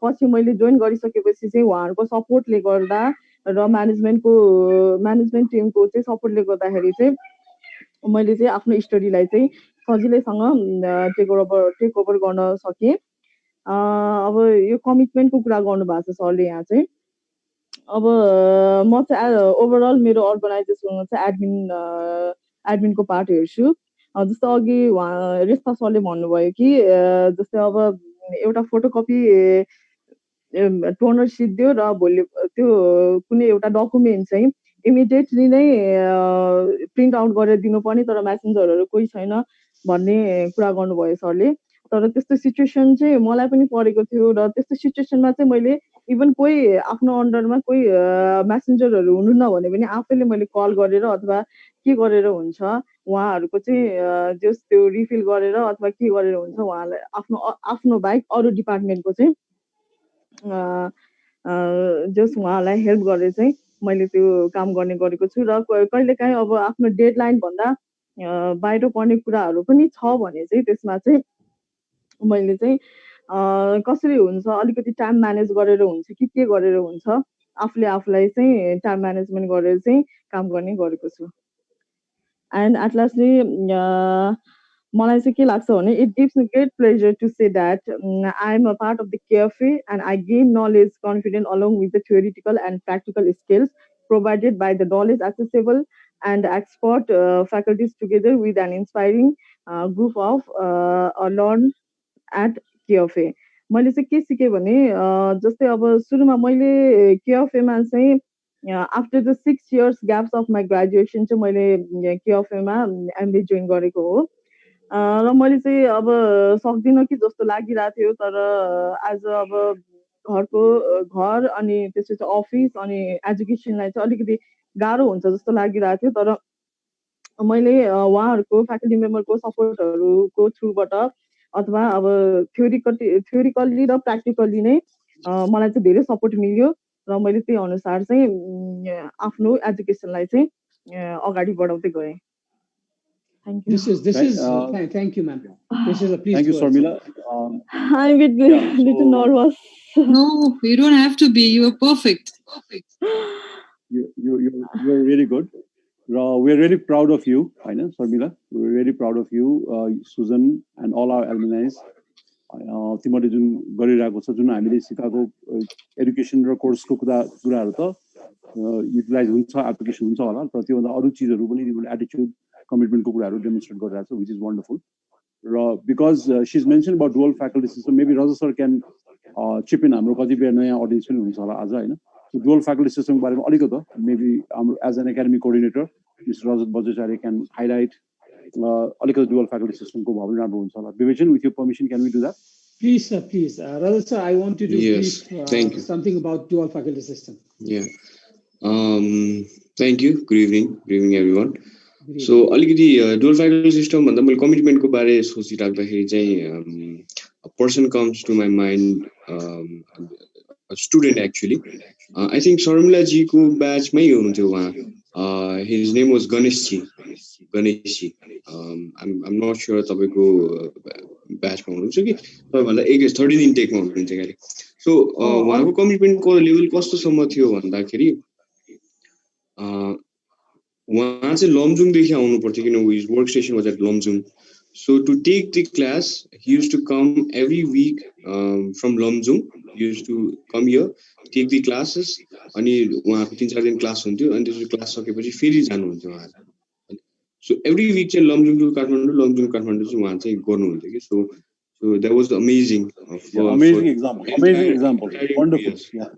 पछि मैले जोइन गरिसकेपछि चाहिँ उहाँहरूको सपोर्टले गर्दा र म्यानेजमेन्ट टिमको चाहिँ सपोर्टले गर्दाखेरि चाहिँ मैले चाहिँ आफ्नो स्टडीलाई चाहिँ सजिलैसँग टेक ओभर गर्न सकेँ। अब यो कमिटमेन्टको कुरा गर्नुभएको छ सरले यहाँ चाहिँ। अब म चाहिँ ओभरअल मेरो अर्गनाइजेसनमा चाहिँ एडमिनको पार्ट हेर्छु। जस्तो अघि रेस्ता सरले भन्नुभयो कि जस्तै अब एउटा फोटोकपी टोनर सिद्धियो र भोलि त्यो कुनै एउटा डकुमेन्ट चाहिँ इमिडिएटली नै प्रिन्ट आउट गरेर दिनुपर्ने, तर म्यासेन्जरहरू कोही छैन भन्ने कुरा गर्नुभयो सरले। तर त्यस्तो सिचुएसन चाहिँ मलाई पनि परेको थियो र त्यस्तो सिचुएसनमा चाहिँ मैले इभन कोही आफ्नो अन्डरमा कोही म्यासेन्जरहरू हुनुहुन्न भने पनि आफैले मैले कल गरेर अथवा के गरेर हुन्छ उहाँहरूको चाहिँ जस त्यो रिफिल गरेर अथवा के गरेर हुन्छ उहाँलाई आफ्नो बाहेक अरू डिपार्टमेन्टको चाहिँ जस्ट उहाँलाई हेल्प गरेर चाहिँ मैले त्यो काम गर्ने गरेको छु र कहिलेकाहीँ अब आफ्नो डेडलाइन भन्दा बाहिर पर्ने कुराहरू पनि छ भने चाहिँ त्यसमा चाहिँ मैले चाहिँ कसरी हुन्छ अलिकति टाइम म्यानेज गरेर हुन्छ कि के गरेर हुन्छ आफूले आफूलाई चाहिँ टाइम म्यानेजमेन्ट गरेर चाहिँ काम गर्ने गरेको छु एन्ड एट लास्टली मलाई चाहिँ के लाग्छ भने it gives me great pleasure to say that I am a part of the KFA and I gain knowledge confident along with the theoretical and practical skills provided by the knowledge accessible and expert faculties together with an inspiring group of learn at KFA. मैले चाहिँ के सिकेँ भने जस्तै अब सुरुमा मैले केएफएमा चाहिँ after the 6 years gaps of my graduation चाहिँ मैले केएफएमा एमबी जोइन गरेको हो र मैले चाहिँ अब सक्दिनँ कि जस्तो लागिरहेको थियो तर आज अब घर अनि त्यसपछि अफिस अनि एजुकेसनलाई चाहिँ अलिकति गाह्रो हुन्छ जस्तो लागिरहेको थियो तर मैले उहाँहरूको फ्याकल्टी मेम्बरको सपोर्टहरूको थ्रुबाट अथवा अब थ्योरिकल्ली र प्र्याक्टिकल्ली नै मलाई चाहिँ धेरै सपोर्ट मिल्यो र मैले त्यही अनुसार चाहिँ आफ्नो एजुकेसनलाई चाहिँ अगाडि बढाउँदै गएँ Thank you. Thank you, ma'am. This is a please. Thank you, Sharmila. I'm a little nervous. No, you don't have to be. You are perfect. You're really good. We're really proud of you, Sharmila. We're really proud of you, Susan, and all our alumni. तिमीले जुन गरिरहेको छ जुन हामीले सिकाएको education र कोर्सको कुराहरू त युटिलाइज हुन्छ एप्लिकेसन हुन्छ होला तर त्योभन्दा अरू चिजहरू पनि तिमीले एटिट्युड कमिटमेन्टको कुराहरू डेमोन्स्ट्रेट गरिरहेको छ विच इज वन्डरफुल र because C is mention about dual faculty system maybe Rajat sir can cheap in हाम्रो कतिपय नयाँ अडियन्स पनि हुन्छ होला आज होइन डुअल फ्याकल्टी सिस्टमको बारेमा अलिकति मेबी हाम्रो as an academic coordinator mister Rajat Bajracharya can highlight अलिकति डुअल फ्याकल्टी सिस्टमको भयो भने राम्रो हुन्छ होला विवेचन with your permission can we do that Please, sir, please. Rajat sir, I want you to brief something about dual faculty system. Yeah. Thank you. Good evening. Good evening, everyone. So, alikiti dual faculty system bhanda मैले commitment को बारे सोचिराख्दाखेरि चाहिँ a person comes to my mind, a student actually. I think Sharmila ji को batch मै हुनुहुन्थ्यो उहाँ. His name was Ganesh ji. I'm not sure तपाईको batch मा हुनुहुन्छ कि तपाईभन्दा 13 इन्टेक मा हुनुहुन्छ गाली. So उहाँको कमिटमेन्ट को लेभल कस्तोसम्म थियो भन्दाखेरि उहाँ चाहिँ लमजुङ देखि आउनु पर्थ्यो किन his work station was at Lomjung. So to take the class he used to come every week from Lomjung. He used to come here take the classes अनि उहाँको 3-4 दिन क्लास हुन्थ्यो अनि त्यसपछि क्लास सकेपछि फेरि जानुहुन्थ्यो उहाँ. So every week चाहिँ Lomjung to Kathmandu चाहिँ उहाँ चाहिँ गर्नुहुन्थ्यो कि so that was amazing. Amazing example. Wonderful. Yeah.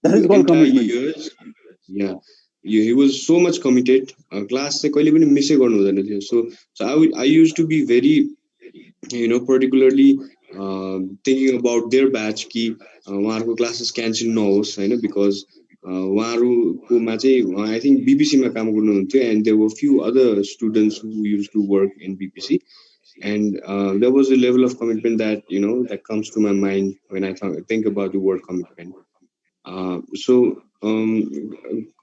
That is called commitment. Yeah. He was so much committed. Class चाहिँ कहिले पनि मिसै गर्नु हुँदैन थियो. So I used to be very particularly thinking about their batch कि उहाँहरुको क्लासेस क्यान्सल नहोस् हैन because उहाँहरुकोमा चाहिँ I think BPC मा काम गर्नुहुन्थ्यो and there were few other students who used to work in BPC and there was a level of commitment that that comes to my mind when I think about the word commitment. So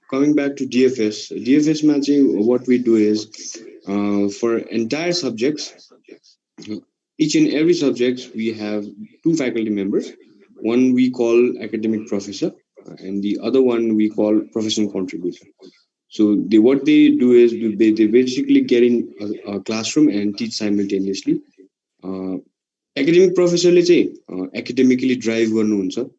coming back to DFS ma चाहिँ what we do is for entire subjects, each and every subject we have 2 faculty members. One we call academic professor and the other one we call professional contributor. So what they do is they basically get in a classroom and teach simultaneously. Academic professor ले चाहिँ academically drive गर्नुहुन्छ.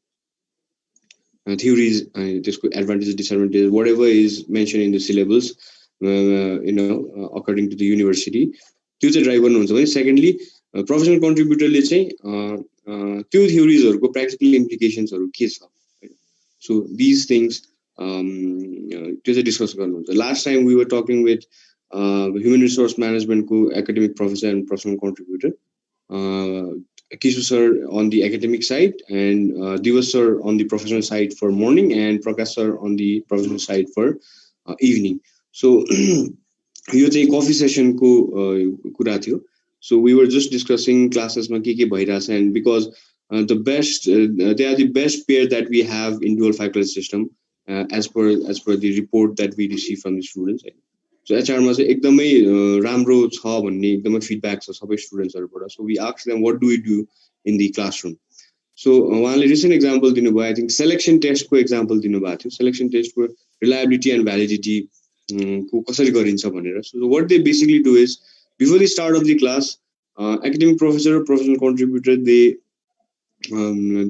Theories, advantages, disadvantages, whatever is mentioned in the syllabus, according to the university, त्यो चाहिँ drive गर्नुहुन्छ भने secondly professional contributor ले चाहिँ त्यो theories हरुको practical implications हरु के छ. So these things त्यो चाहिँ discuss गर्नुहुन्छ. Last time we were talking with human resource management को academic professor and professional contributor, Kishu sir on the academic side and Divas sir on the professional side for morning and Prakash sir on the professional side for evening. So यो चाहिँ coffee session को कुरा थियो. So we were just discussing classes ma ke bhairach and because the best. They are the best pair that we have in dual faculty system, as per the report that we receive from the students. So HR मा चाहिँ एकदमै राम्रो छ भन्ने एकदमै feedback छ सबै स्टुडेन्ट्सहरुबाट. So we ask them what do we do in the classroom. So उहाँले रिसेन्ट एक्जाम्पल दिनुभयो. आई थिंक सेलेक्सन टेस्टको एक्जाम्पल दिनुभएको थियो. सेलेक्सन टेस्टको रिलायबिलिटी एन्ड भ्यालिडिटी को कसरी गरिन्छ भनेर. So what they basically do is before the start of the class, academic professor or professional contributor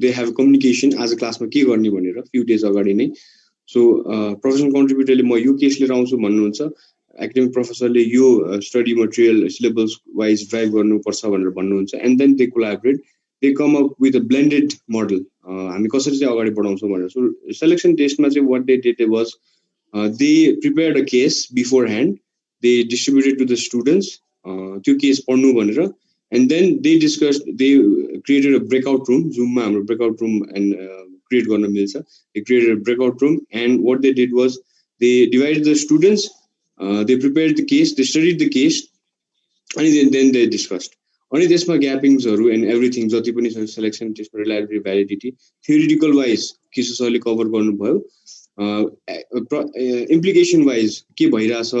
they have communication as a classमा के गर्ने भनेर few days अगाडि नै. So professional contributor ले म यो केस लिएर आउँछु भन्नुहुन्छ. Academic professor ले यो study material syllabus wise drive गर्नुपर्छ भनेर भन्नुहुन्छ. And then they collaborate. They come up with a blended model. हामी कसरी चाहिँ अगाडि बढाउँछौँ भनेर. So selection test मा चाहिँ what they did was they prepared a case beforehand. They distributed to the students त्यो case पढ्नु भनेर. And then they discussed. They created a breakout room. Zoom मा हाम्रो breakout room and create गर्न मिल्छ. They created a breakout room, and what they did was they divided the students. They prepared the case. They studied the case, and then they discussed. Only this ma gappings and everything. जति पनि selection test reliability validity theoretical wise cases अहिले cover गर्नु भयो. Implication wise के भइराछ,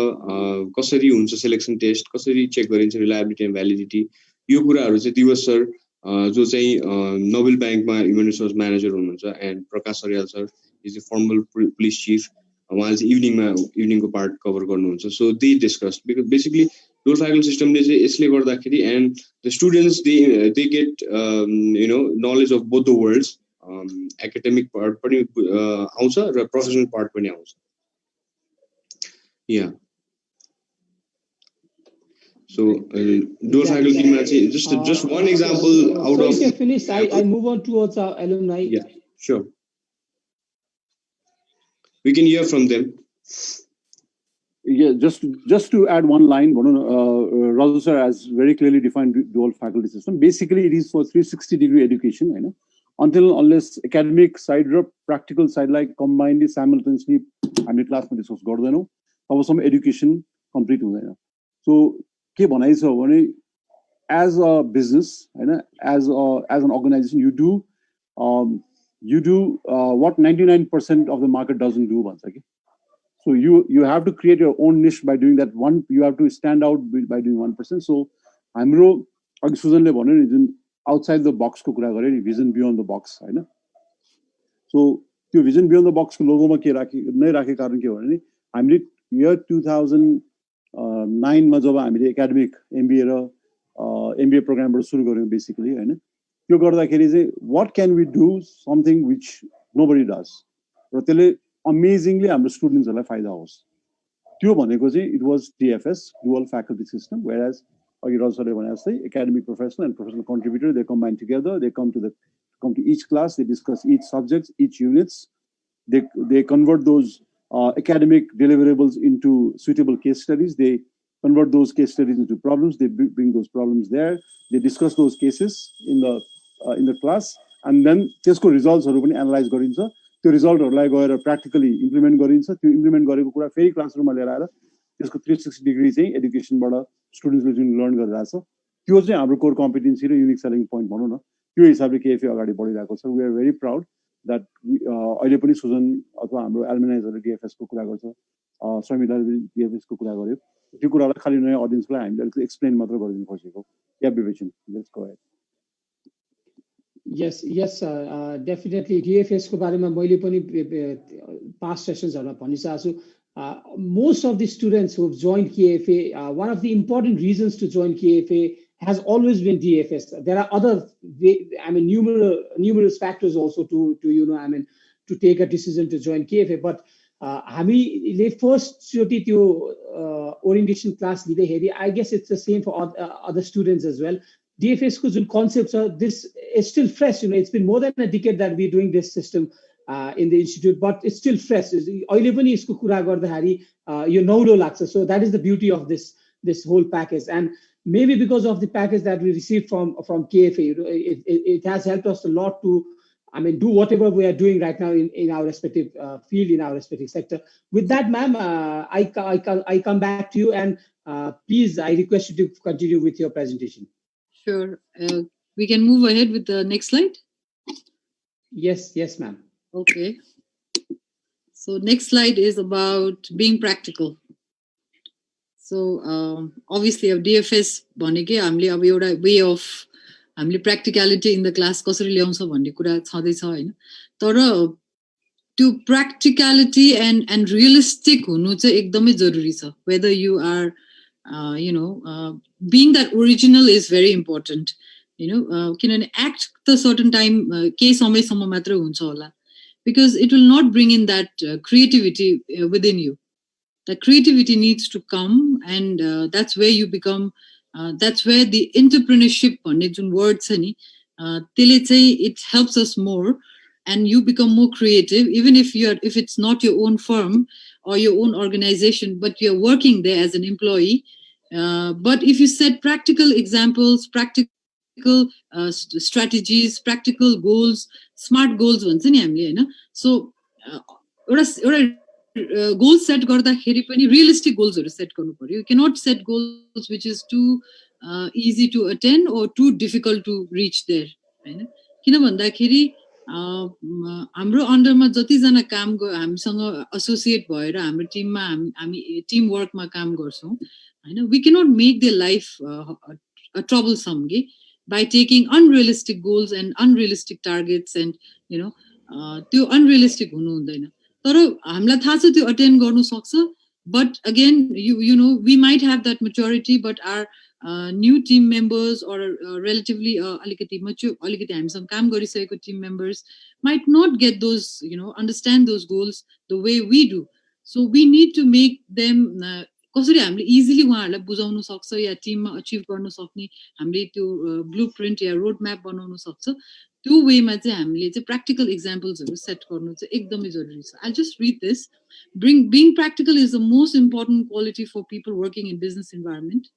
कसरी हुन्छ selection test, कसरी check गरिन्छ reliability and validity, यो कुराहरु चाहिँ दिवस सर जो चाहिँ नोबेल बैंकमा ह्युमन रिसोर्स म्यानेजर हुनुहुन्छ, and Prakash Aryal sir is the former police chief. उहाँले चाहिँ इभिनिङको पार्ट कभर गर्नुहुन्छ. So they discussed because basically dual faculty सिस्टमले चाहिँ यसले गर्दाखेरि and the students they get knowledge of both the worlds. Academic part पनि आउँछ र प्रोफेसनल पार्ट पनि आउँछ. या so dual faculty मा चाहिँ just one example out of. So finish. I move on towards our alumni. Yeah, sure. We can hear from them. Yeah, just to add one line, Raju sir has very clearly defined dual faculty system. Basically, it is for 360-degree education. You know, until unless academic side or practical side like combined simultaneously, and the class में discuss गर्दैनौं, तब some education complete हुँदैन. So के भनाइ छ भने as a business, as an organization, you do what 99% of the market doesn't do once again. So you have to create your own niche by doing that one. You have to stand out by doing 1%. So हाम्रो अघि सुजनले भन्यो नि जुन outside the box को कुरा गरे नि, vision beyond the box, हैन. So त्यो vision beyond the box को लोगोमा के राखे कारण के हो भने हामीले year 2009 मा जब हामीले एकाडेमिक एमबीए र एमबीए प्रोग्रामबाट सुरु गर्यौं बेसिकली, हैन. त्यो गर्दाखेरि चाहिँ what can we do something which nobody does, र त्यसले अमेजिङली हाम्रो स्टुडेन्ट्सहरुलाई फाइदा होस्. त्यो भनेको चाहिँ it was DFS, dual faculty system, whereas अघि रज सरले भने जस्तै academic professional and professional contributor, they combine together, they come to each class, they discuss each subjects, each units, they convert those academic deliverables into suitable case studies, they convert those case studies into problems, they bring those problems there, they discuss those cases in the class, and then त्यसको रिजल्ट्सहरु पनि analyse गरिन्छ. त्यो रिजल्टहरुलाई गएर practically implement गरिन्छ. त्यो implement गरेको कुरा फेरि क्लासरुममा लिएर आएर त्यसको 360 डिग्री चाहिँ एजुकेसनबाट स्टुडेन्ट्सले जुन लर्न गरिरहेछ त्यो चाहिँ हाम्रो कोर कम्पिटेन्सी र युनिक सेलिङ पोइन्ट भनौं न. त्यो हिसाबले केएफए अगाडि बढिरहेको छ. We are very proud that अहिले पनि सुजन अथवा हाम्रो एल्युमिनाइजहरुले डिएफएस को कुरा गर्छ, समिताले डिएफएस को कुरा गर्यो. त्यो कुरालाई खाली नयाँ ऑडियन्सलाई हामीले अलिकति एक्सप्लेन मात्र गरिदिनु खोजेको. या विवेचन, let's go ahead. Yes, definitely. DFS को बारेमा मैले पनि past sessionsहरुमा भनिसकेको छु. Most of the students who have joined KFA, one of the important reasons to join KFA has always been DFS. There are other, numerous factors also to take a decision to join KFA. But हामीले first चोटी त्यो orientation class लिँदाखेरि, I guess it's the same for other students as well. DFS को जुन concepts are, this is still fresh. It's been more than a decade that we're doing this system in the institute, but it's still fresh. अहिले पनि यसको कुरा गर्दाखेरि यो नौलो लाग्छ. So that is the beauty of this whole package, and maybe because of the package that we received from KFA, it has helped us a lot to do whatever we are doing right now in our respective field, in our respective sector. With that, ma'am, I come back to you, and please, I request you to continue with your presentation. Sure. We can move ahead with the next slide. Yes, ma'am. Okay. So next slide is about being practical. So obviously अब DFS भनेकै हामीले अब एउटा way of हामीले practicality in the class कसरी ल्याउँछ भन्ने कुरा छँदैछ हैन तर त्यो practicality and realistic हुनु चाहिँ एकदमै जरुरी छ whether you are being that original is very important किनभने act the certain time केही समयसम्म मात्र हुन्छ होला because it will not bring in that creativity within you. The creativity needs to come, and that's where you become. That's where the entrepreneurship word it helps us more, and you become more creative. Even if it's not your own firm or your own organization, but you're working there as an employee. But if you set practical examples, practical strategies, practical goals, smart goals भन्छ नि हामीले हैन so एउटा goal set गर्दाखेरि पनि realistic goals हरु set गर्नु पर्यो. You cannot set goals which is too easy to attain or too difficult to reach there हैन किन भन्दाखेरि हाम्रो अन्डरमा जति जना काम हामीसँग एसोसिएट भएर हाम्रो टिममा हामी टिम वर्कमा काम गर्छौं हैन we cannot make their life a troublesome by taking unrealistic goals and unrealistic targets and त्यो unrealistic हुनु हुँदैन तर हामीलाई थाहा छ त्यो अटेन गर्नु सक्छ but again you know we might have that maturity but our new team members or relatively alikati mature alikati हामीसँग काम गरिसकेको team members might not get those understand those goals the way we do so we need to make them कसरी हामीले easily उहाँहरुलाई बुझाउन सक्छ या टिममा achieve गर्न सक्ने हामीले त्यो ब्लुप्रिन्ट या रोड म्याप बनाउन सक्छ त्यो वेमा चाहिँ हामीले चाहिँ practical examples set गर्नु चाहिँ एकदमै जरुरी छ I'll just read this being practical is the most important quality for people working in business environment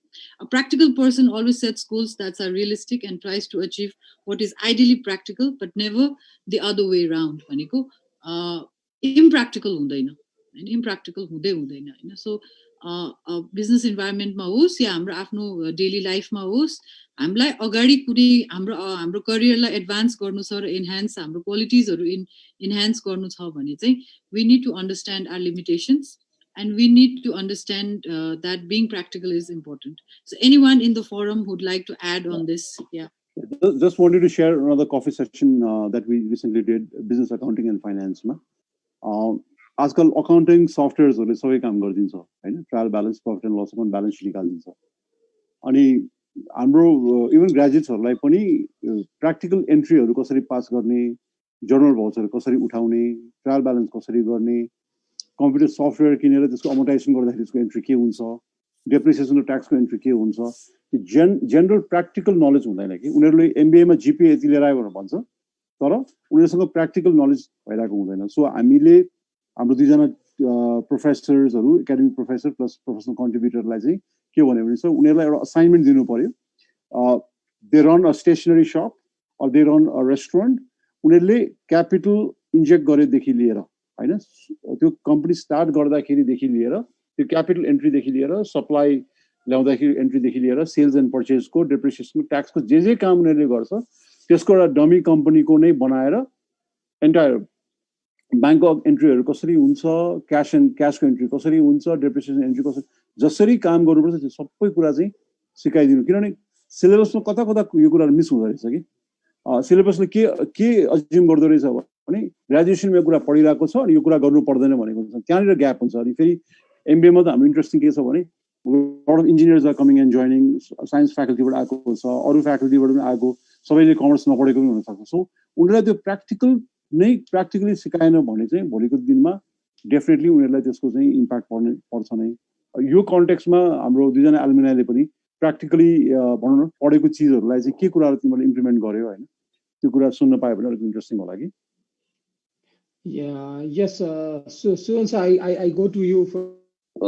a practical person always sets goals that are realistic and tries to achieve what is ideally practical but never the other way around भनेको impractical हुँदैन हैन impractical हुँदैन हैन so business environment मा होस् या हाम्रो आफ्नो daily लाइफमा होस् हामीलाई अगाडि कुनै हाम्रो करियरलाई एडभान्स गर्नु छ र एन्हान्स हाम्रो क्वालिटिजहरु एन्हान्स गर्नु छ भने चाहिँ we need to understand our limitations and we need to understand that being practical is important so anyone in the forum who'd like to add on this just wanted to share another coffee session that we recently did business accounting and finance ma आजकल accounting सफ्टवेयर्सहरुले सबै काम गर्दिन्छ हैन trial balance profit and loss account balance sheet निकाल्दिन्छ अनि हाम्रो even ग्रेजुएट्सहरुलाई पनि प्र्याक्टिकल एन्ट्रीहरु कसरी पास गर्ने जर्नल भाउचरहरु कसरी उठाउने ट्रायल ब्यालेन्स कसरी गर्ने कम्प्युटर सफ्टवेयर किनेर त्यसको अमोर्टाइजेसन गर्दाखेरि त्यसको एन्ट्री के हुन्छ डेप्रिसिएसन र ट्याक्सको एन्ट्री के हुन्छ जनरल प्र्याक्टिकल नलेज हुँदैन कि उनीहरुले एमबीए मा जीपीए यति लिएर आयो भनेर भन्छ तर उनीहरुसँग प्र्याक्टिकल नलेज भइराको हुँदैन सो हामीले हाम्रो दुईजना प्रोफेसर्सहरु एकाडेमिक प्रोफेसर प्लस प्रोफेसनल कन्ट्रिब्युटरलाई चाहिँ के भन्यो भने चाहिँ उनीहरुलाई एउटा असाइनमेन्ट दिनु पर्यो they run a stationery shop or they run a restaurant उनीहरुले क्यापिटल इन्जेक्ट गरेदेखि लिएर हैन त्यो कम्पनी स्टार्ट गर्दाखेरिदेखि लिएर त्यो क्यापिटल एन्ट्रीदेखि लिएर सप्लाई ल्याउँदाखेरि एन्ट्रीदेखि लिएर सेल्स एन्ड पर्चेजको डेप्रिसिएसन ट्याक्सको जे काम उनीहरुले गर्छ त्यसको एउटा डमी कम्पनीको नै बनाएर एन्टायर बैंक अफ एन्ट्रीहरु कसरी हुन्छ क्याशको एन्ट्री कसरी हुन्छ डेप्रिसिएसन एन्ट्री कसरी जसरी काम गर्नुपर्छ त्यो सबै कुरा चाहिँ सिकाइदिनु किनभने सिलेबसमा कता यो कुरा मिस हुँदै रहेछ कि सिलेबसले के अज्युम गर्दै रहेछ भने ग्रेजुएसनमा यो कुरा पढिरहेको छ अनि यो कुरा गर्नु पर्दैन भनेको हुन्छ त्यहाँनिर ग्याप हुन्छ अनि फेरि एमबीए मा त हाम्रो इन्ट्रेस्टिङ के छ भने lot of engineers are coming and joining science फ्याकल्टीबाट आएको छ अरू फ्याकल्टीबाट पनि आएको सबैले कमर्स नपढेको पनि हुनसक्छ सो उनीहरूलाई त्यो प्र्याक्टिकली सिकाएन भने चाहिँ भोलिको दिनमा डेफिनेटली उनीहरूलाई त्यसको चाहिँ इम्प्याक्ट पर्छ नै यो कन्टेक्स्टमा हाम्रो दुईजना एल्युमिनाइले पनि प्र्याक्टिकली भनौँ न पढेको चिजहरूलाई चाहिँ के कुराहरू तिमीले इम्प्लिमेन्ट गर्यो हैन त्यो कुरा सुन्न पायो भने अलिक इन्ट्रेस्टिङ होला कि yes so I go to you for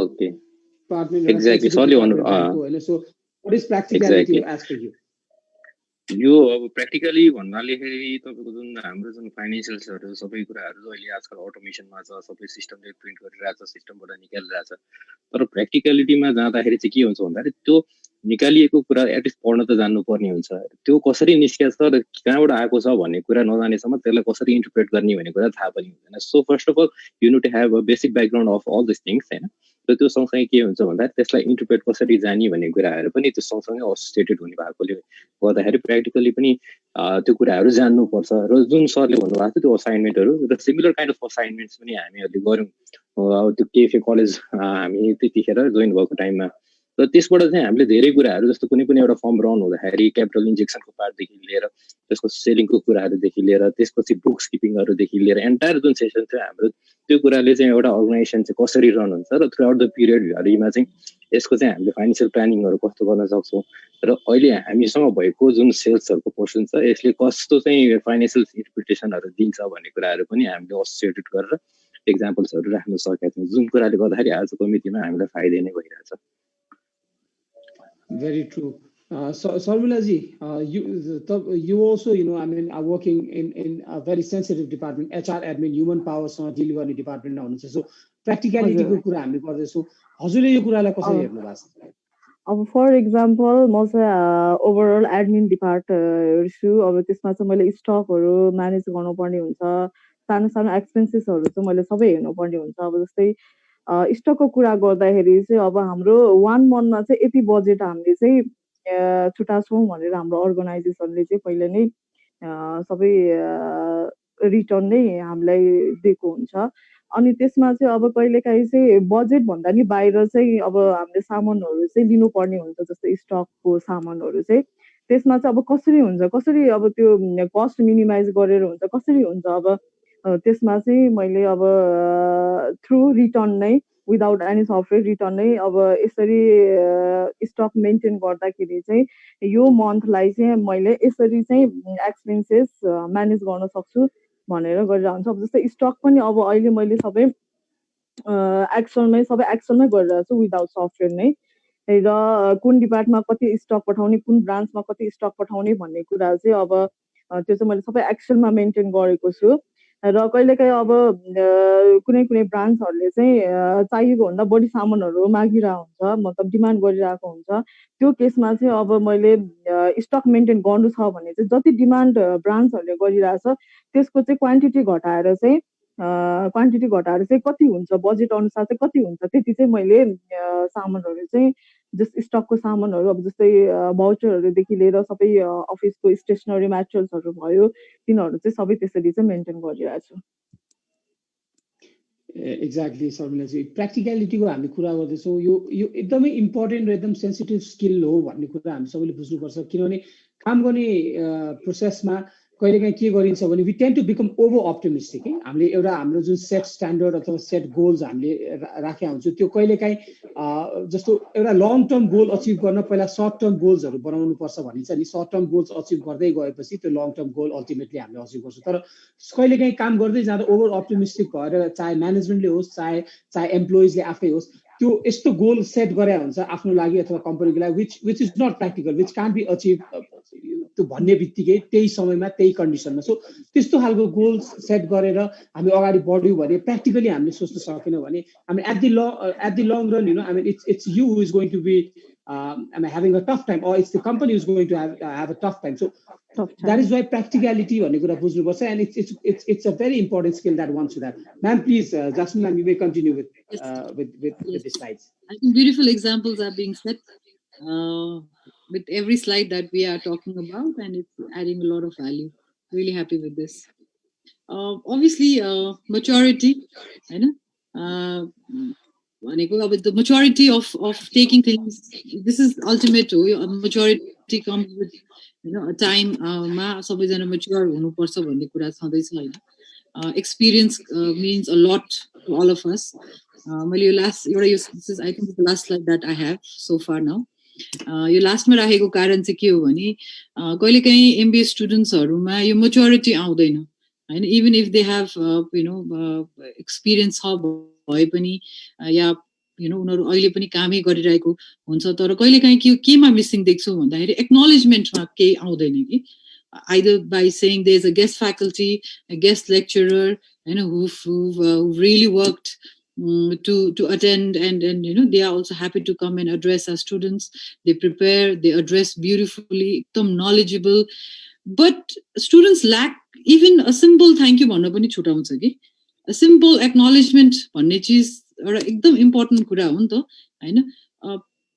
okay department exactly sorry on so what is practicality as per you यो अब प्र्याक्टिकली भन्नालेखेरि तपाईको जुन फाइनान्शियल्सहरु सबै कुराहरु अहिले आजकल अटोमेसनमा छ सबै सिस्टमले प्रिन्ट गरिरहेछ सिस्टमबाट निकालिरहेछ तर प्र्याक्टिकलिटीमा जाँदाखेरि चाहिँ के हुन्छ भन्दाखेरि त्यो निकालिएको कुरा एटलिस्ट पढ्न त जान्नुपर्ने हुन्छ त्यो कसरी निस्किएको छ र कहाँबाट आएको छ भन्ने कुरा नजानेसम्म त्यसलाई कसरी इन्टरप्रेट गर्ने भन्ने कुरा थाहा पनि हुँदैन so first of all you need to have a basic background of all this things हैन र त्यो सँगसँगै के हुन्छ भन्दा त्यसलाई इन्टरप्रेट कसरी जाने भन्ने कुराहरू पनि त्यो सँगसँगै एसोसिएटेड हुने भएकोले गर्दाखेरि प्र्याक्टिकली पनि त्यो कुराहरू जान्नुपर्छ र जुन सरले भन्नुभएको थियो त्यो असाइनमेन्टहरू र सिमिलर काइन्ड अफ असाइनमेन्ट्स पनि हामीहरूले गऱ्यौँ त्यो केएफए कलेज हामी त्यतिखेर जोइन भएको टाइममा र त्यसबाट चाहिँ हामीले धेरै कुराहरू जस्तो कुनै पनि एउटा फर्म रन हुँदाखेरि क्यापिटल इन्जेक्सनको पार्टदेखि लिएर त्यसको सेलिङको कुराहरूदेखि लिएर त्यसपछि बुक्स किपिङहरूदेखि लिएर एन्टायर जुन सेसन थियो हाम्रो त्यो कुराले चाहिँ एउटा अर्गनाइजेसन चाहिँ कसरी रन हुन्छ र थ्रु आउट द पिरियडहरूमा चाहिँ यसको चाहिँ हामीले फाइनेन्सियल प्लानिङहरू कस्तो गर्न सक्छौँ र अहिले हामीसँग भएको जुन सेल्सहरूको पोर्सन छ यसले कस्तो चाहिँ फाइनेन्सियल इन्टरप्रिटेसनहरू दिन्छ भन्ने कुराहरू पनि हामीले एसोसिएटेड गरेर एक्जाम्पल्सहरू राख्न सकेका छौँ जुन कुराले गर्दाखेरि आजको मितिमा हामीलाई फाइदा नै भइरहेछ Very true. So, Sarmilaji, you also, are working in a very sensitive department, HR admin, human power, deal गर्ने department now. So, practicality को कुरा हामीले गर्दैछौँ. हजुरले यो कुरालाई कसरी हेर्नु भएको छ? अब फर इक्जाम्पल म चाहिँ ओभरअल एडमिन डिपार्ट छु अब त्यसमा चाहिँ मैले स्टकहरू म्यानेज गर्नुपर्ने हुन्छ सानो सानो एक्सपेन्सेसहरू चाहिँ मैले सबै हेर्नुपर्ने हुन्छ अब जस्तै स्टकको कुरा गर्दाखेरि चाहिँ अब हाम्रो 1 मन्थमा चाहिँ यति बजेट हामीले चाहिँ छुटाछौँ भनेर हाम्रो अर्गनाइजेसनले चाहिँ पहिले नै सबै रिटर्न नै हामीलाई दिएको हुन्छ अनि त्यसमा चाहिँ अब कहिलेकाहीँ चाहिँ बजेट भन्दा नि बाहिर चाहिँ अब हामीले सामानहरू चाहिँ लिनुपर्ने हुन्छ जस्तै स्टकको सामानहरू चाहिँ त्यसमा चाहिँ अब कसरी अब त्यो कस्ट मिनिमाइज गरेर हुन्छ कसरी हुन्छ अब त्यसमा चाहिँ मैले अब थ्रु रिटर्न नै विदाउट एनी सफ्टवेयर रिटर्न नै अब यसरी स्टक मेन्टेन गर्दाखेरि चाहिँ यो मन्थलाई चाहिँ मैले यसरी चाहिँ एक्सपेन्सेस म्यानेज गर्न सक्छु भनेर गरिरहेको हुन्छ अब जस्तै स्टक पनि अब अहिले मैले सबै एक्सलमै गरिरहेको छु विदाउट सफ्टवेयर नै र कुन डिपार्टमा कति स्टक पठाउने कुन ब्रान्चमा कति स्टक पठाउने भन्ने कुरा चाहिँ अब त्यो चाहिँ मैले सबै एक्सलमा मेन्टेन गरेको छु र कहिलेकाहीँ अब कुनै ब्रान्चहरूले चाहिँ चाहिएको भन्दा बढी सामानहरू मागिरहेको हुन्छ मतलब डिमान्ड गरिरहेको हुन्छ त्यो केसमा चाहिँ अब मैले स्टक मेन्टेन गर्नु छ भने चाहिँ जति डिमान्ड ब्रान्चहरूले गरिरहेछ त्यसको चाहिँ क्वान्टिटी घटाएर चाहिँ कति हुन्छ बजेट अनुसार चाहिँ कति हुन्छ त्यति चाहिँ मैले सामानहरू चाहिँ जस्तै स्टकको सामानहरू अब जस्तै भाउचरहरूदेखि लिएर सबै अफिसको स्टेसनरी म्याटेरियल्सहरू भयो तिनीहरू चाहिँ सबै त्यसरी चाहिँ मेन्टेन गरिरहेको छु एक्ज्याक्टली शर्मिलाजी प्र्याक्टिकलिटीको हामी कुरा गर्दैछौँ यो एकदमै इम्पोर्टेन्ट र एकदम सेन्सिटिभ स्किल हो भन्ने कुरा हामी सबैले बुझ्नुपर्छ किनभने काम गर्ने प्रोसेसमा कहिलेकाहीँ के गरिन्छ भने we tend to become over optimistic है हामीले एउटा हाम्रो जुन सेट स्ट्यान्डर्ड अथवा सेट गोल्स हामीले राखेका हुन्छौँ त्यो कहिलेकाहीँ जस्तो एउटा लङ टर्म गोल अचिभ गर्न पहिला सर्ट टर्म गोल्सहरू बनाउनु पर्छ भनिन्छ नि सर्ट टर्म गोल्स अचिभ गर्दै गएपछि त्यो लङ टर्म गोल अल्टिमेटली हामीले अचिभ गर्छौँ तर कहिलेकाहीँ काम गर्दै जाँदा ओभर अप्टिमिस्टिक भएर चाहे म्यानेजमेन्टले होस् चाहे एम्प्लोइजले आफै होस् त्यो यस्तो गोल सेट गरे हुन्छ आफ्नो लागि अथवा कम्पनीको लागि which is not practical which can't be achieve त्यो भन्ने बित्तिकै त्यही समयमा त्यही कन्डिसनमा सो त्यस्तो खालको गोल सेट गरेर हामी अगाडि बढ्यौँ भने प्र्याक्टिकली हामीले सोच्न सकेनौँ भने हामी at the long run I mean it's you who is going to be having a tough time or it's the company who's going to have a tough time so that is why practicality भन्ने कुरा बुझ्नुपर्छ and it's a very important skill that one should have. Ma'am, please, Jasmine, ma'am, you may continue with the slides. I think beautiful examples are being set with every slide that we are talking about, and it's adding a lot of value. Really happy with this. Obviously, maturity, the maturity of taking things. This is ultimate. Maturity comes with a time. सबैजना mature हुनुपर्छ भन्ने कुरा छँदैछ हैन. Experience means a lot to all of us. This is I think the last slide that I have so far now. यो लास्टमा राखेको कारण चाहिँ के हो भने कहिलेकाहीँ एमबीए स्टुडेन्ट्सहरुमा यो maturity आउँदैन हैन even if they have experience भए पनि या उनीहरू अहिले पनि कामै गरिरहेको हुन्छ तर कहिलेकाहीँ केमा मिसिङ देख्छु भन्दाखेरि एक्नोलेजमेन्टमा केही आउँदैन कि either by saying there's a guest faculty, a guest lecturer, who really worked to attend, and they are also happy to come and address our students. They prepare, they address beautifully, एकदम knowledgeable. But students lack even a simple thank you भन्न पनि छुटाउँछ कि a simple acknowledgement भन्ने चिज एउटा एकदम important कुरा हो नि त हैन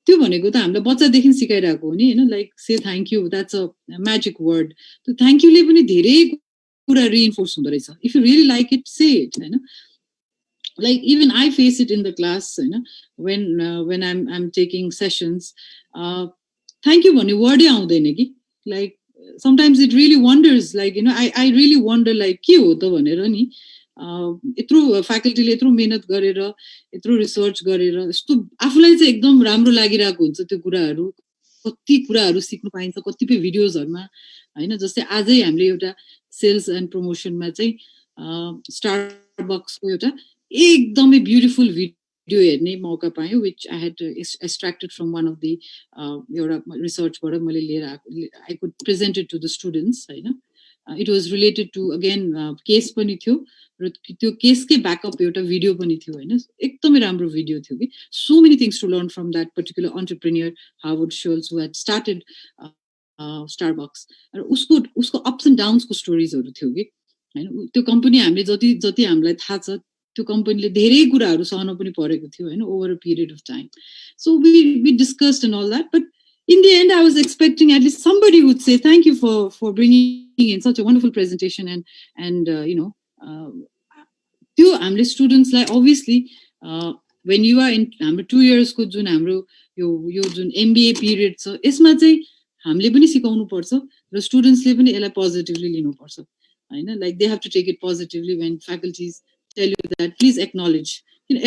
त्यो भनेको त हामीले बच्चादेखि सिकाइरहेको हो नि हैन like say thank you that's a magic word त्यो थ्यांक यूले पनि धेरै कुरा रिइन्फोर्स हुँदो रहेछ if you really like it say it हैन like even I face it in the class when I'm taking sessions thank you भन्ने वर्डै आउँदैन कि like sometimes it really wonders like I really wonder like के हो त भनेर नि यत्रो फ्याकल्टीले यत्रो मेहनत गरेर यत्रो रिसर्च गरेर यस्तो आफुलाई चाहिँ एकदम राम्रो लागिरहेको हुन्छ त्यो कुराहरू कति कुराहरू सिक्नु पाइन्छ कतिपय भिडियोजहरुमा हैन जस्तै आजै हामीले एउटा सेल्स एन्ड प्रमोसनमा चाहिँ स्टारबक्सको एउटा एकदमै ब्युटिफुल भिडियो हेर्ने मौका पाएँ which I had extracted from one of the एउटा रिसर्चबाट मैले लिएर I could present it to the students हैन it was related to again case पनि थियो र त्यो केसकै ब्याकअप एउटा भिडियो पनि थियो हैन एकदमै राम्रो भिडियो थियो कि so many things to learn from that particular entrepreneur Howard Schultz who had started Starbucks र उसको ups and downs को स्टोरीजहरु थियो कि हैन त्यो कम्पनी हामीले जति हामीलाई थाहा छ त्यो कम्पनीले धेरै कुराहरु सहन पनि परेको थियो हैन over a period of time so we discussed and all that but in the end I was expecting at least somebody would say thank you for bringing in such a wonderful presentation and त्यो हामीले स्टुडेन्ट्सलाई obviously when you are in हाम्रो 2 years को जुन हाम्रो यो जुन MBA period छ यसमा चाहिँ हामीले पनि सिकाउनु पर्छ र स्टुडेन्ट्सले पनि यसलाई पोजिटिभली लिनु पर्छ हैन like they have to take it positively when faculties tell you that please acknowledge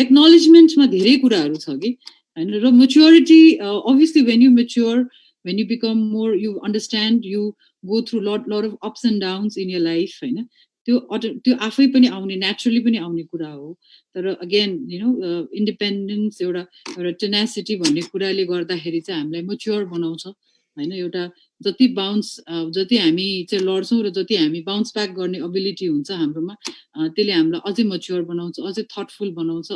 acknowledgement मा धेरै कुराहरु छ कि हैन र maturity obviously when you mature when you become more you understand you go through lot of ups and downs in your life हैन त्यो आफै पनि आउने नेचुरली पनि आउने कुरा हो तर अगेन इन्डिपेन्डेन्स एउटा टेनासिटी भन्ने कुराले गर्दाखेरि चाहिँ हामीलाई म्याच्योर बनाउँछ हैन एउटा जति हामी चाहिँ लड्छौं र जति हामी बाउन्स ब्याक गर्ने एबिलिटी हुन्छ हाम्रोमा त्यसले हामीलाई अझै म्याच्योर बनाउँछ अझै थटफुल बनाउँछ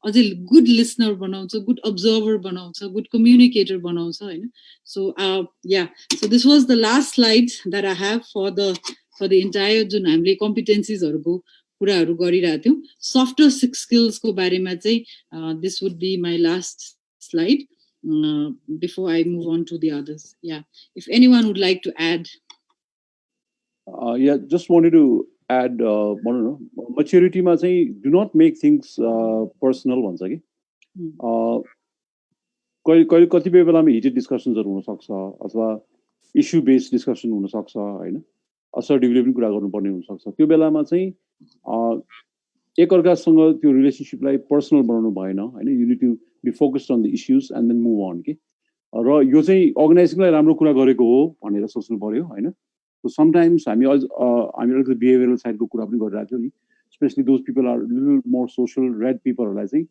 अझै गुड लिसनर बनाउँछ गुड अब्जर्भर बनाउँछ गुड कम्युनिकेटर बनाउँछ हैन so so this was the last slide that I have for the entire जुन हामीले कम्पिटेन्सीजहरुको कुराहरु गरिरहेका थियौं सफ्टर स्किल्स को बारेमा चाहिँ this would be my last slide before I move on to the others. Yeah, if anyone would like to add. Yeah, just wanted to add maturity ma चाहिँ do not make things personal भन्छ कि कहिले कतिपय बेलामा heated डिस्कसन्सहरु हुन सक्छ अथवा issue based discussion हुन सक्छ हैन असर्टिभली पनि कुरा गर्नुपर्ने हुन सक्छ त्यो बेलामा चाहिँ एकअर्कासँग त्यो रिलेसनशिपलाई पर्सनल बनाउनु भएन हैन you need to be focused on the issues and then move on के र यो चाहिँ अर्गनाइजिङलाई राम्रो कुरा गरेको हो भनेर सोच्नु पर्यो हैन सो समटाइम्स हामी अलिकति बिहेभियरल साइडको कुरा पनि गरिरहेको थियौँ नि especially those people are little more social red पिपलहरूलाई चाहिँ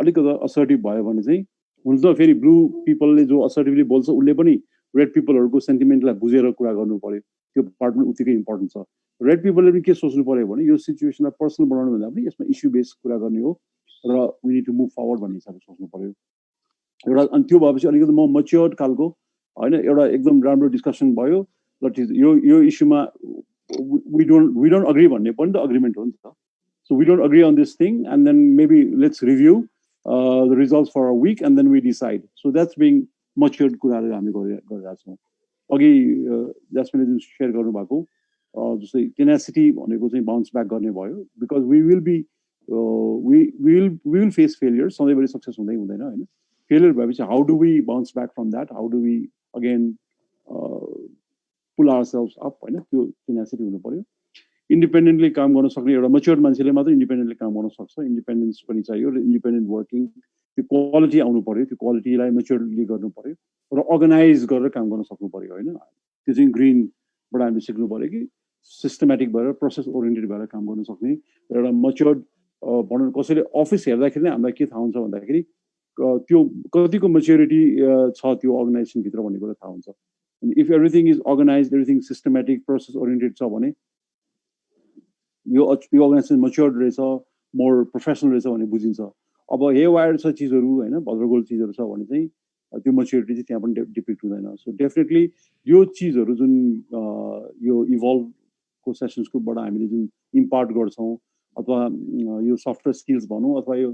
अलिकति असर्टिभ भयो भने चाहिँ हुन्छ फेरि ब्लू पिपलले जो असर्टिभली बोल्छ उसले पनि रेड पिपलहरूको सेन्टिमेन्टलाई बुझेर कुरा गर्नु पर्यो त्यो पार्ट पनि उत्तिकै इम्पोर्टेन्ट छ रेड पिपलले पनि के सोच्नु पर्यो भने यो सिचुएसनलाई पर्सनल बनाउनु भन्दा पनि यसमा इश्यू बेस्ड कुरा गर्ने हो र we need to move forward भन्ने हिसाबले सोच्नु पर्यो एउटा अनि त्यो भएपछि अलिकति म मच्योर्ड खालको हैन एउटा एकदम राम्रो डिस्कसन भयो र यो इश्यूमा we don't agree भन्ने पनि त अग्रीमेन्ट हो नि त so we don't agree on this thing and then maybe let's review the results for a week and then we decide so that's being matured कुराहरु हामी गरिरहेका छौं अघि जसले जुन शेयर गर्नु भएको जस्तै टेनासिटी भनेको चाहिँ बाउन्स ब्याक गर्ने भयो because we will face failure सधैँभरि सक्सेस हुँदैन हैन फेलियर भएपछि how do we bounce back from that how do we again pull ourselves up हैन त्यो टेनासिटी हुनु पर्यो इन्डिपेन्डेन्टली काम गर्न सक्ने एउटा मच्योर्ड मान्छेले मात्र इन्डिपेन्डेन्टली काम गर्न सक्छ इन्डिपेन्डेन्स पनि चाहियो र इन्डिपेन्डेन्ट वर्किङ त्यो क्वालिटी आउनु पर्यो त्यो क्वालिटीलाई मच्योर्डली गर्नु पर्यो र अर्गनाइज गरेर काम गर्न सक्नु पर्यो हैन त्यो चाहिँ ग्रीनबाट हामीले सिक्नु पर्यो कि सिस्टमेटिक भएर प्रोसेस ओरिएन्टेड भएर काम गर्न सक्ने एउटा मच्योर्ड भनौँ कसैले अफिस हेर्दाखेरि नै हामीलाई के थाहा हुन्छ भन्दाखेरि त्यो कतिको मच्योरिटी छ त्यो अर्गनाइजेसनभित्र भन्ने कुरा थाहा हुन्छ if everything is organised everything systematic process oriented छ भने यो अर्गनाइजेसन मच्योर्ड रहेछ मोर प्रोफेसनल रहेछ भने बुझिन्छ अब हे वायर छ चिजहरू हैन भद्रगोल चिजहरू छ भने चाहिँ त्यो म्याच्युरिटी चाहिँ त्यहाँ पनि डिपिक्ट हुँदैन सो डेफिनेटली यो चिजहरू जुन यो इभल्भको सेसन्सकोबाट हामीले जुन इम्पार्ट गर्छौँ अथवा यो सफ्टवेयर स्किल्स भनौँ अथवा यो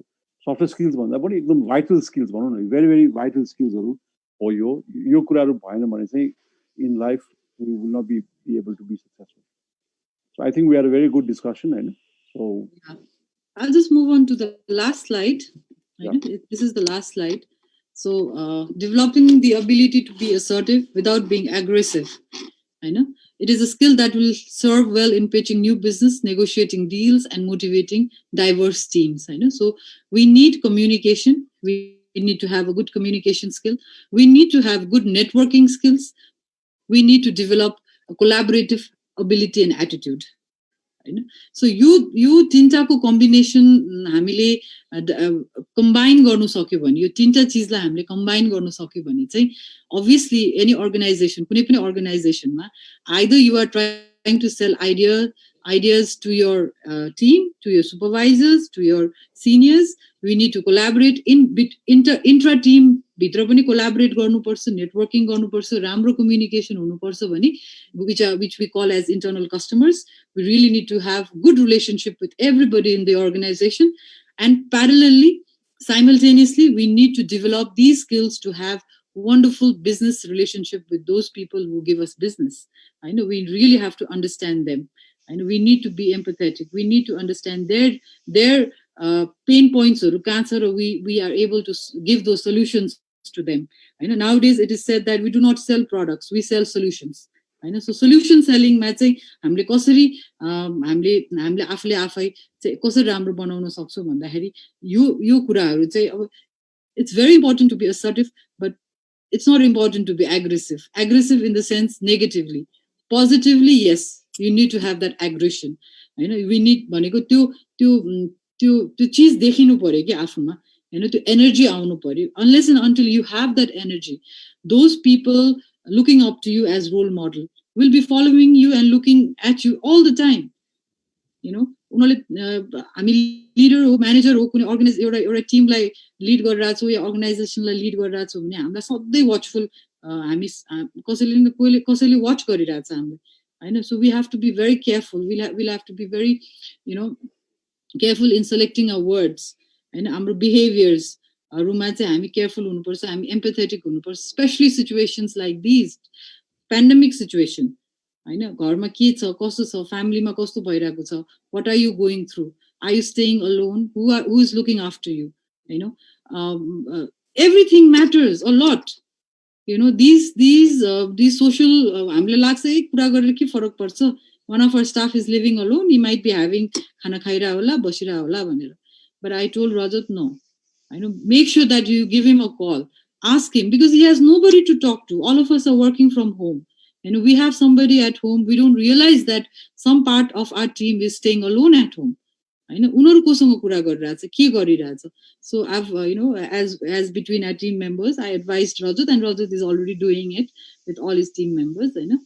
सफ्टवेयर स्किल्स भन्दा पनि एकदम भाइटल स्किल्स भनौँ न भेरी भेरी भाइटल स्किल्सहरू हो यो कुराहरू भएन भने चाहिँ in life we will not be able to be successful so I think we are a very good discussion हैन so I'll just move on to the last slide. This is the last slide. So developing the ability to be assertive without being aggressive. I know it is a skill that will serve well in pitching new business, negotiating deals, and motivating diverse teams. I know. So we need communication. We need to have a good communication skill. We need to have good networking skills. We need to develop a collaborative ability and attitude. So you तिनटाको combination हामीले combine गर्नु सक्यो भने यो तिनटा चीजलाई हामीले combine गर्नु सक्यो भने चाहिँ obviously any organization कुनै पनि organizationमा either you are trying to sell ideas to your team, to your supervisors, to your seniors. We need to collaborate intra team भित्र पनि कोलाबोरेट गर्नुपर्छ नेटवर्किङ गर्नुपर्छ राम्रो कम्युनिकेसन हुनुपर्छ भने which we call as internal customers. We really need to have good relationship with everybody in the organization, and parallelly simultaneously we need to develop these skills to have wonderful business relationship with those people who give us business. I know we really have to understand them, and we need to be empathetic. We need to understand their pain points or cancer, or we are able to give those solutions to them. I know nowadays it is said that we do not sell products, we sell solutions. I know, so solution selling ma chai हामीले कसरी हामीले आफूले आफै चाहिँ कसरी राम्रो बनाउन सक्छौ भन्दाखेरि यो कुराहरू चाहिँ अब it's very important to be assertive, but it's not important to be aggressive in the sense negatively. Positively, yes, you need to have that aggression. You know, we need भनेको त्यो चीज देखिनु पर्यो कि आफूमा त्यो energy आउनु पर्यो. Unless and until you have that energy, those people looking up to you as role model will be following you and looking at you all the time. You know, उनीहरूले हामी लिडर हो manager हो कुनै एउटा टिमलाई lead गरिरहेको छौँ या अर्गनाइजेसनलाई lead गरिरहेको छौँ भने हामीलाई सधैँ वाचफुल हामी कसैले वाच गरिरहेछ हामीलाई हैन. So we have to be very careful. Will have to be very careful in selecting our words हैन. हाम्रो बिहेभियर्सहरूमा चाहिँ हामी केयरफुल हुनुपर्छ, हामी एम्पथेटिक हुनुपर्छ, specially situations like these pandemic situation हैन. घरमा के छ कस्तो छ, फ्यामिलीमा कस्तो भइरहेको छ, what are you going through, are you staying alone, who is looking after you, you know, everything matters a lot. You know these social हामीलाई लाग्छ एक कुरा गरेर के फरक पर्छ, one of our staff is living alone, he might be having khana khaira hola basira hola bhanera. But I told Rajat, no, I know, make sure that you give him a call, ask him, because he has nobody to talk to. All of us are working from home. You know, we have somebody at home. We don't realize that some part of our team is staying alone at home. I know, unaru koसँग कुरा गरिरहेछ, के गरिरहेछ. So I've you know, as between our team members, I advised Rajat, and Rajat is already doing it with all his team members. You know,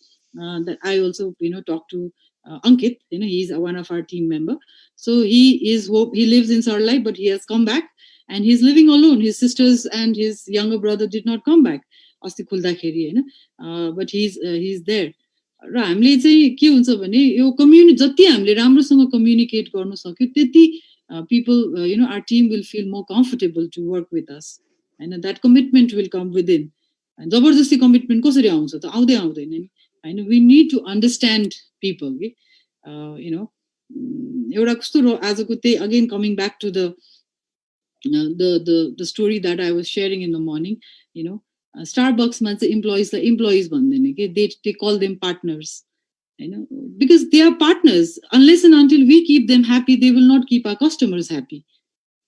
that I also, you know, talked to Ankit. You know, he's one of our team member. So he lives in Sarlai, but he has come back and he's living alone. His sisters and his younger brother did not come back. Asti khuldakheri हैन, but he's there. र हामीले चाहिँ के हुन्छ भने यो community जति हामीले राम्रोसँग कम्युनिकेट गर्न सक्यो त्यति people, you know, our team will feel more comfortable to work with us, and that commitment will come within. And जबरजस्ती कमिटमेन्ट कसरी आउँछ त, आउँदै आउँदैन नि हैन. We need to understand people. You know, एउटा कस्तो आजको त्यही again coming back to the story that I was sharing in the morning. You know, Starbucks मा चाहिँ employees भन्दैन के, they call them partners. You know, because they are partners. Unless and until we keep them happy, they will not keep our customers happy.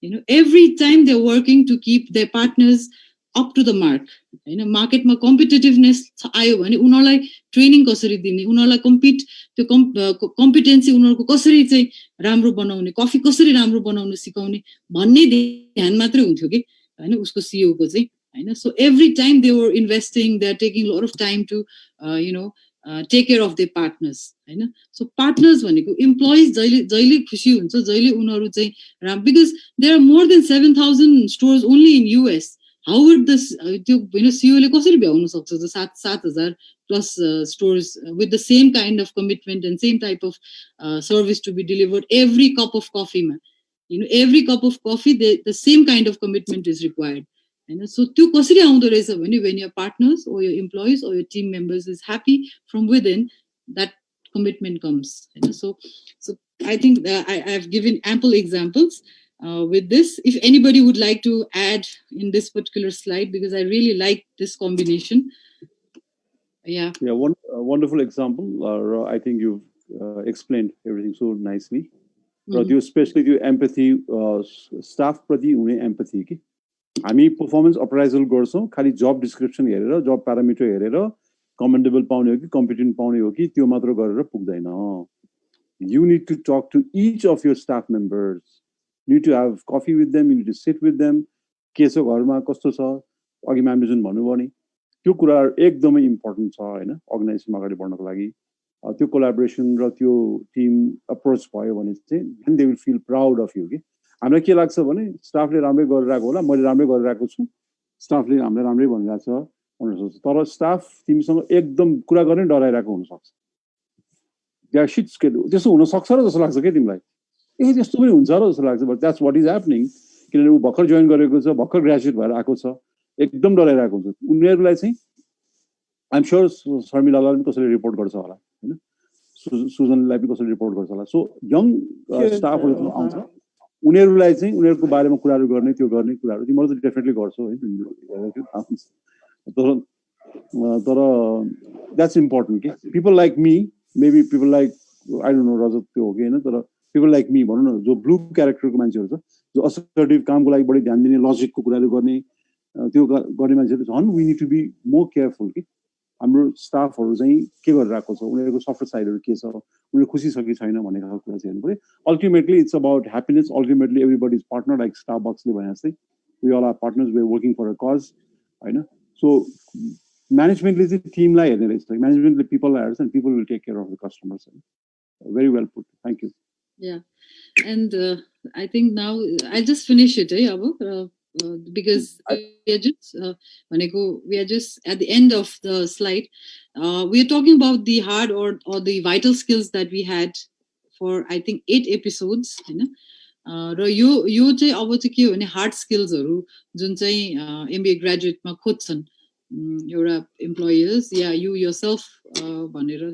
You know, every time they're working to keep their partners up to the mark. You know, market ma competitiveness आयो भने उनीहरूलाई training कसरी दिने, उनीहरूलाई त्यो competency उनीहरूको कसरी चाहिँ राम्रो बनाउने, कफी कसरी राम्रो बनाउन सिकाउने भन्ने ध्यान मात्रै हुन्थ्यो कि हैन उसको सीईओ को चाहिँ हैन. So every time they were investing, they are taking a lot of time to you know, take care of their partners. So partners, employees, because there are more than 7,000 stores only in US. How would this, CEO the 7,000 plus stores with the same kind of commitment and same type of service to be delivered every cup of coffee, every cup of coffee, the same kind of commitment is required. So when your partners or your employees or your team members is happy from within, that commitment comes. So I think I have given ample examples with this. If anybody would like to add in this particular slide, because I really like this combination. Yeah, one wonderful example. I think you've explained everything so nicely. Especially your empathy, staff prati hune empathy ki हामी performance appraisal गर्छौं खाली job description हेरेर job parameter हेरेर commendable पाउने हो कि competent पाउने हो कि त्यो मात्र गरेर पुग्दैन. You need to talk to each of your staff members. You need to have coffee with them, you need to sit with them. के छ घरमा कस्तो छ अघि म्यामले जुन भन्नुभयो नि त्यो कुरा एकदमै इम्पोर्टेन्ट छ हैन अर्गनाइजेसनमा अगाडि बढ्नको लागि. त्यो कोलाबोरेसन र त्यो टिम अप्रोच भयो भने चाहिँ then they will feel proud of you कि हामीलाई के लाग्छ भने स्टाफले राम्रै गरिरहेको होला मैले राम्रै गरिरहेको छु स्टाफले हामीलाई राम्रै भनिरहेको छ भनेर सोच्छ तर स्टाफ तिमीसँग एकदम कुरा गर्ने डराइरहेको हुन सक्छ द्या शिट्स के त्यस्तो हुन सक्छ र जस्तो लाग्छ के तिमीलाई ए त्यस्तो पनि हुन्छ र जस्तो लाग्छ but that's what is happening किनभने उ भर्खर जोइन गरेको छ भर्खर ग्रेजुएट भएर आएको छ एकदम डराइरहेको हुन्छ उनीहरूलाई चाहिँ आइएम श्योर शर्मिलालाई पनि कसैले रिपोर्ट गर्छ होला हैन सुजनलाई पनि कसैले रिपोर्ट गर्छ होला सो यङ स्टाफहरु आउँछ उनीहरूलाई चाहिँ उनीहरूको बारेमा कुराहरू गर्ने त्यो गर्ने कुराहरू तिमीहरू त डेफिनेटली गर्छौ है तर द्याट्स इम्पोर्टेन्ट के people like me maybe people like I don't know Rajat त्यो हो कि हैन तर पिपल लाइक मी भनौँ न जो ब्लू क्यारेक्टरको मान्छेहरू छ जो असर्टिभ कामको लागि बढी ध्यान दिने लजिकको कुराहरू गर्ने त्यो गर्ने मान्छेहरू झन् we need to be more careful कि हाम्रो स्टाफहरू चाहिँ के गरिरहेको छ उनीहरूको सफ्टवेयर साइडहरू के छ उनीहरू खुसी छ कि छैन भन्ने खालको कुरा चाहिँ हेर्नु पऱ्यो ultimately it's about happiness ultimately everybody is partner like स्टारबक्सले भने जस्तै we all are partners we are working for a cause होइन सो म्यानेजमेन्टले चाहिँ टिमलाई हेर्ने रहेछ म्यानेजमेन्टले पिपललाई हेर्छ and people will take care of the customers very well put thank you Yeah, and I think now I just finish it, because we are just at the end of the slide. We are talking about the hard or the vital skills that we had for I think 8 episodes. र यो चाहिँ अब चाहिँ के हो भने hard स्किल्सहरू जुन चाहिँ MBA ग्रेजुएटमा खोज्छन् एउटा एम्प्लोयर्स या यु योरसेल्फ भनेर.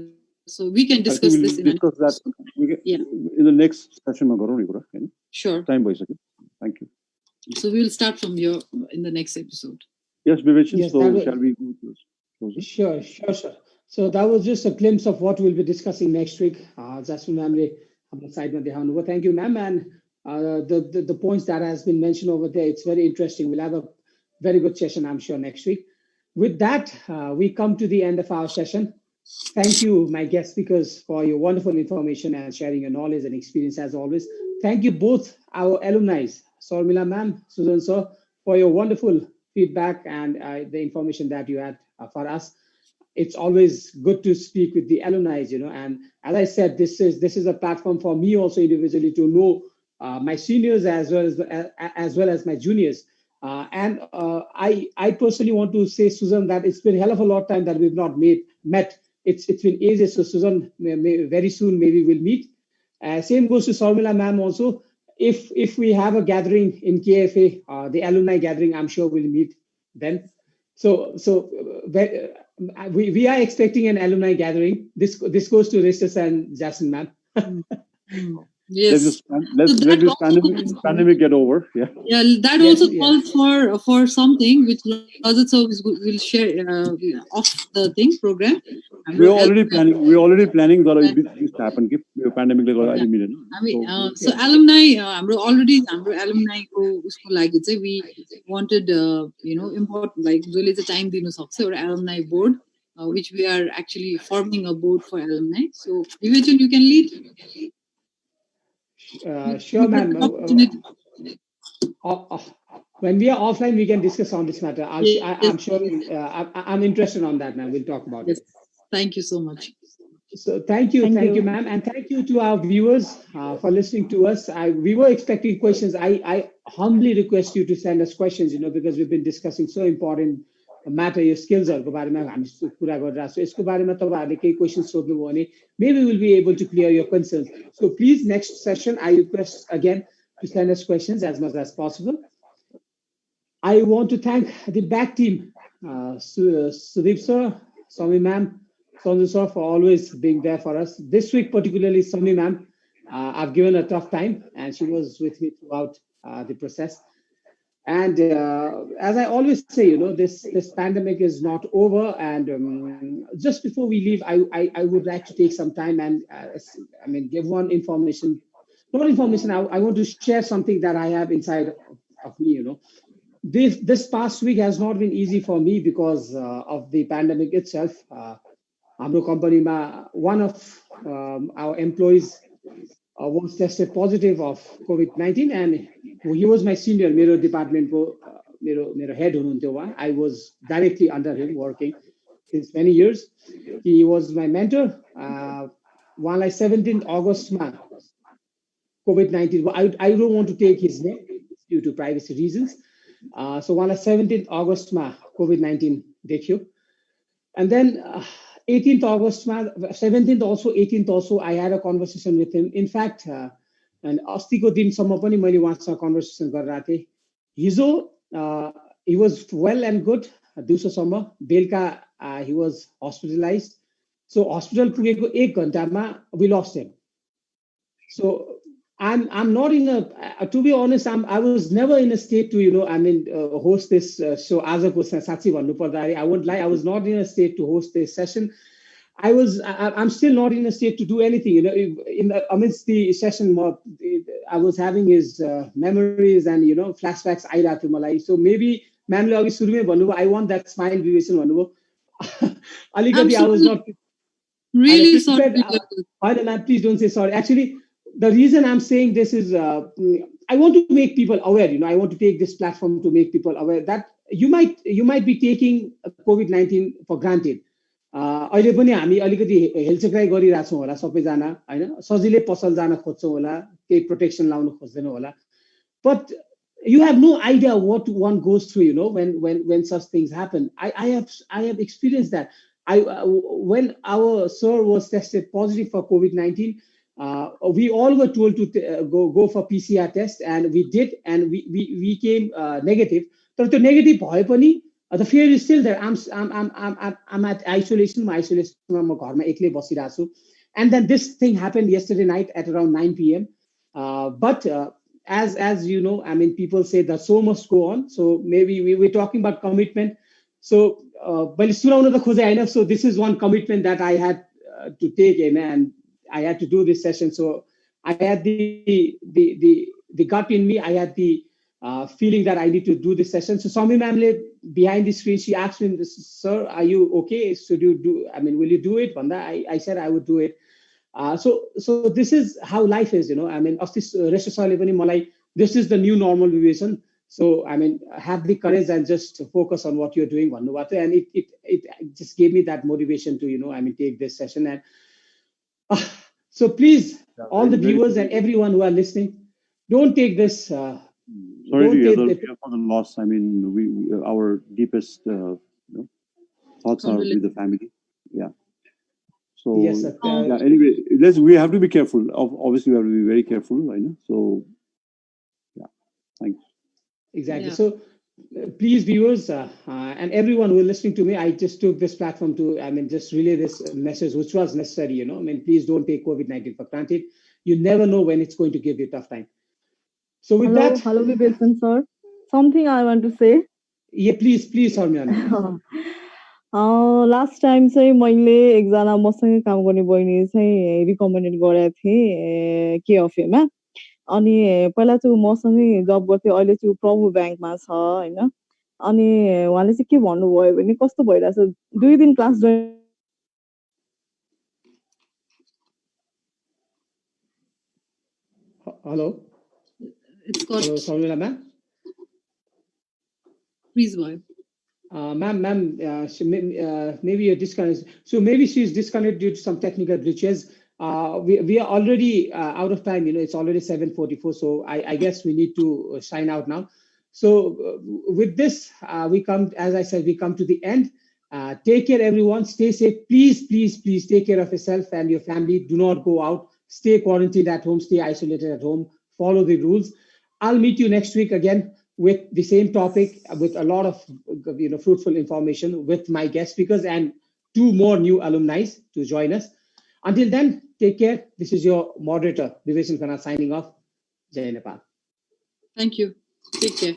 So we can discuss this in the next session. Sure. Time bhayisakyo. Thank you. So we will start from here in the next episode. Yes, Vivek. Yes, so shall we go to Sure. So that was just a glimpse of what we'll be discussing next week. Jasmine ma'am on side mein thank you, ma'am. And the points that has been mentioned over there, it's very interesting. We'll have a very good session, I'm sure, next week. With that, we come to the end of our session. Thank you, my guest speakers, for your wonderful information and sharing your knowledge and experience as always. Thank you both, our alumni, Sarmila ma'am, Susan sir, for your wonderful feedback and the information that you had for us. It's always good to speak with the alumni, and as I said, this is a platform for me also individually to know my seniors as well as my juniors. And I personally want to say, Susan, that it's been a hell of a lot of time that we've not met. It's been ages, so Susan, very soon maybe we'll meet. Same goes to Sarmila ma'am also. If we have a gathering in KFA, the alumni gathering, I'm sure we'll meet then. So we are expecting an alumni gathering. This goes to Ristas and Jason ma'am. Yes. Let's let this pandemic get over. Yeah. Yeah, that also calls for something which Rajat sir will share off the thing program. We're already planning that this happen. Pandemic immediate. So alumni, already alumni ko usko लागि चाहिँ we wanted important like जसले चाहिँ time दिनु सक्छ एउटा alumni board which we are actually forming a board for alumni. So Vivek, you can lead. Sure, ma'am. When we are offline, we can discuss on this matter. I'm sure I'm interested on that, ma'am. We'll talk about it. Thank you so much. So thank you, ma'am, and thank you to our viewers for listening to us. We were expecting questions. I humbly request you to send us questions, because we've been discussing so important matter, your skillsहरूको बारेमा हामी कुरा गरिरहेको छौँ. यसको बारेमा तपाईहरुले केही questions सोध्नुभयो भने maybe we'll be able to clear your concerns. So please, next session, I request again to send us questions as much as possible. I want to thank the back team, Sudeep sir, Swami ma'am, Sanju sir, for always being there for us. This week, particularly Swami ma'am, I've given a tough time, and she was with me throughout the process. And as I always say, this pandemic is not over. And just before we leave, I would like to take some time and give one information. Not information. I want to share something that I have inside of me. This past week has not been easy for me because of the pandemic itself. Our company, one of our employees was tested positive of COVID-19, and he was my senior, मेरो department को मेरो head हुनुहुन्थ्यो उहाँ. I was directly under him working since many years. He was my mentor. उहाँलाई 17th August मा COVID-19, I don't want to take his name due to privacy reasons. So उहाँलाई 17th August मा COVID-19 देखियो. And then 18th August, 17th also, 18th also, I had a conversation with him. In fact, and अस्तिको दिनसम्म पनि मैले उहाँसँग conversation गरिरहेको थिएँ. हिजो he was well and good. दिउँसोसम्म बेलुका he was hospitalized. So hospital पुगेको 1 घण्टामा we lost him. So I'm not in a, to be honest, I was never in a state to, host this show. आजको साँच्चै भन्नुपर्दाखेरि, I won't lie, I was not in a state to host this session. I'm still not in a state to do anything. In the amidst the session, I was having his memories and flashbacks आइरहेको थियो मलाई. So maybe ma'am ले अघि सुरुमै भन्नुभयो, I want that smile vision भन्नुभयो. अलिकति I was not really sorry. Ma'am, please don't say sorry. Actually, the reason I'm saying this is I want to make people aware. I want to take this platform to make people aware that you might be taking COVID-19 for granted. अहिले पनि हामी अलिकति हेलचक्राइ गरिरहेछौँ होला सबैजना, हैन? सजिलै पसल जान खोज्छौँ होला, केही प्रोटेक्सन लाउन खोज्दैनौँ होला. But you have no idea what one goes through, when such things happen. I have experienced that. When our sir was tested positive for COVID-19, we all were told to go for PCR test, and we did, and we came negative. But the negative bhaye pani, the fear is still there. I'm at isolation. My isolation ma घरमा एक्लै बसिरहेको छु. And then this thing happened yesterday night at around 9 p.m. But as you know, people say that so must go on. So maybe we're talking about commitment. So but so this is one commitment that I had to take in, and I had to do this session. So I had the gut in me. I had the feeling that I need to do this session. So Swami ma'am behind the screen, she asked me, "Sir, are you okay? Should you do? Will you do it?" I said I would do it. So this is how life is, this is the new normal vision. So have the courage and just focus on what you're doing. And it just gave me that motivation to take this session. And so please, all the viewers and everyone who are listening, don't take this. Sorry to hear for the loss. Our deepest thoughts are with the family. Yeah. So yes, sir. Anyway, we have to be careful. Obviously, we have to be very careful. I know. So yeah, thanks. Exactly. Yeah. So please, viewers and everyone who is listening to me, I just took this platform to just relay this message, which was necessary. Please don't take COVID-19 for granted. You never know when it's going to give you a tough time. So with that, hello, Vipin sir. Something I want to say. Yeah, please, Harmina. Last time चाहिँ मैले एकजना मसँगै काम गर्ने बहिनी चाहिँ recommended गरेको थिएँ केएफएमा. अनि पहिला चाहिँ मसँगै जब गर्थ्यो, अहिले चाहिँ प्रभु ब्याङ्कमा छ हैन. अनि उहाँले चाहिँ के भन्नुभयो भने कस्तो भइरहेछ 2 दिन class join. Hello. It's got. Hello, Sarmila ma'am. Please go ahead. Ma'am, maybe you're disconnected. So maybe she's disconnected due to some technical glitches. We are already out of time. It's already 7:44. So I guess we need to sign out now. So with this, we come, as I said, we come to the end. Take care, everyone. Stay safe. Please, please, please take care of yourself and your family. Do not go out. Stay quarantined at home. Stay isolated at home. Follow the rules. I'll meet you next week again with the same topic, with a lot of fruitful information with my guest speakers and 2 more new alumni to join us. Until then, take care. This is your moderator, Vivesen Khanna, signing off. Jai Nepal. Thank you. Take care.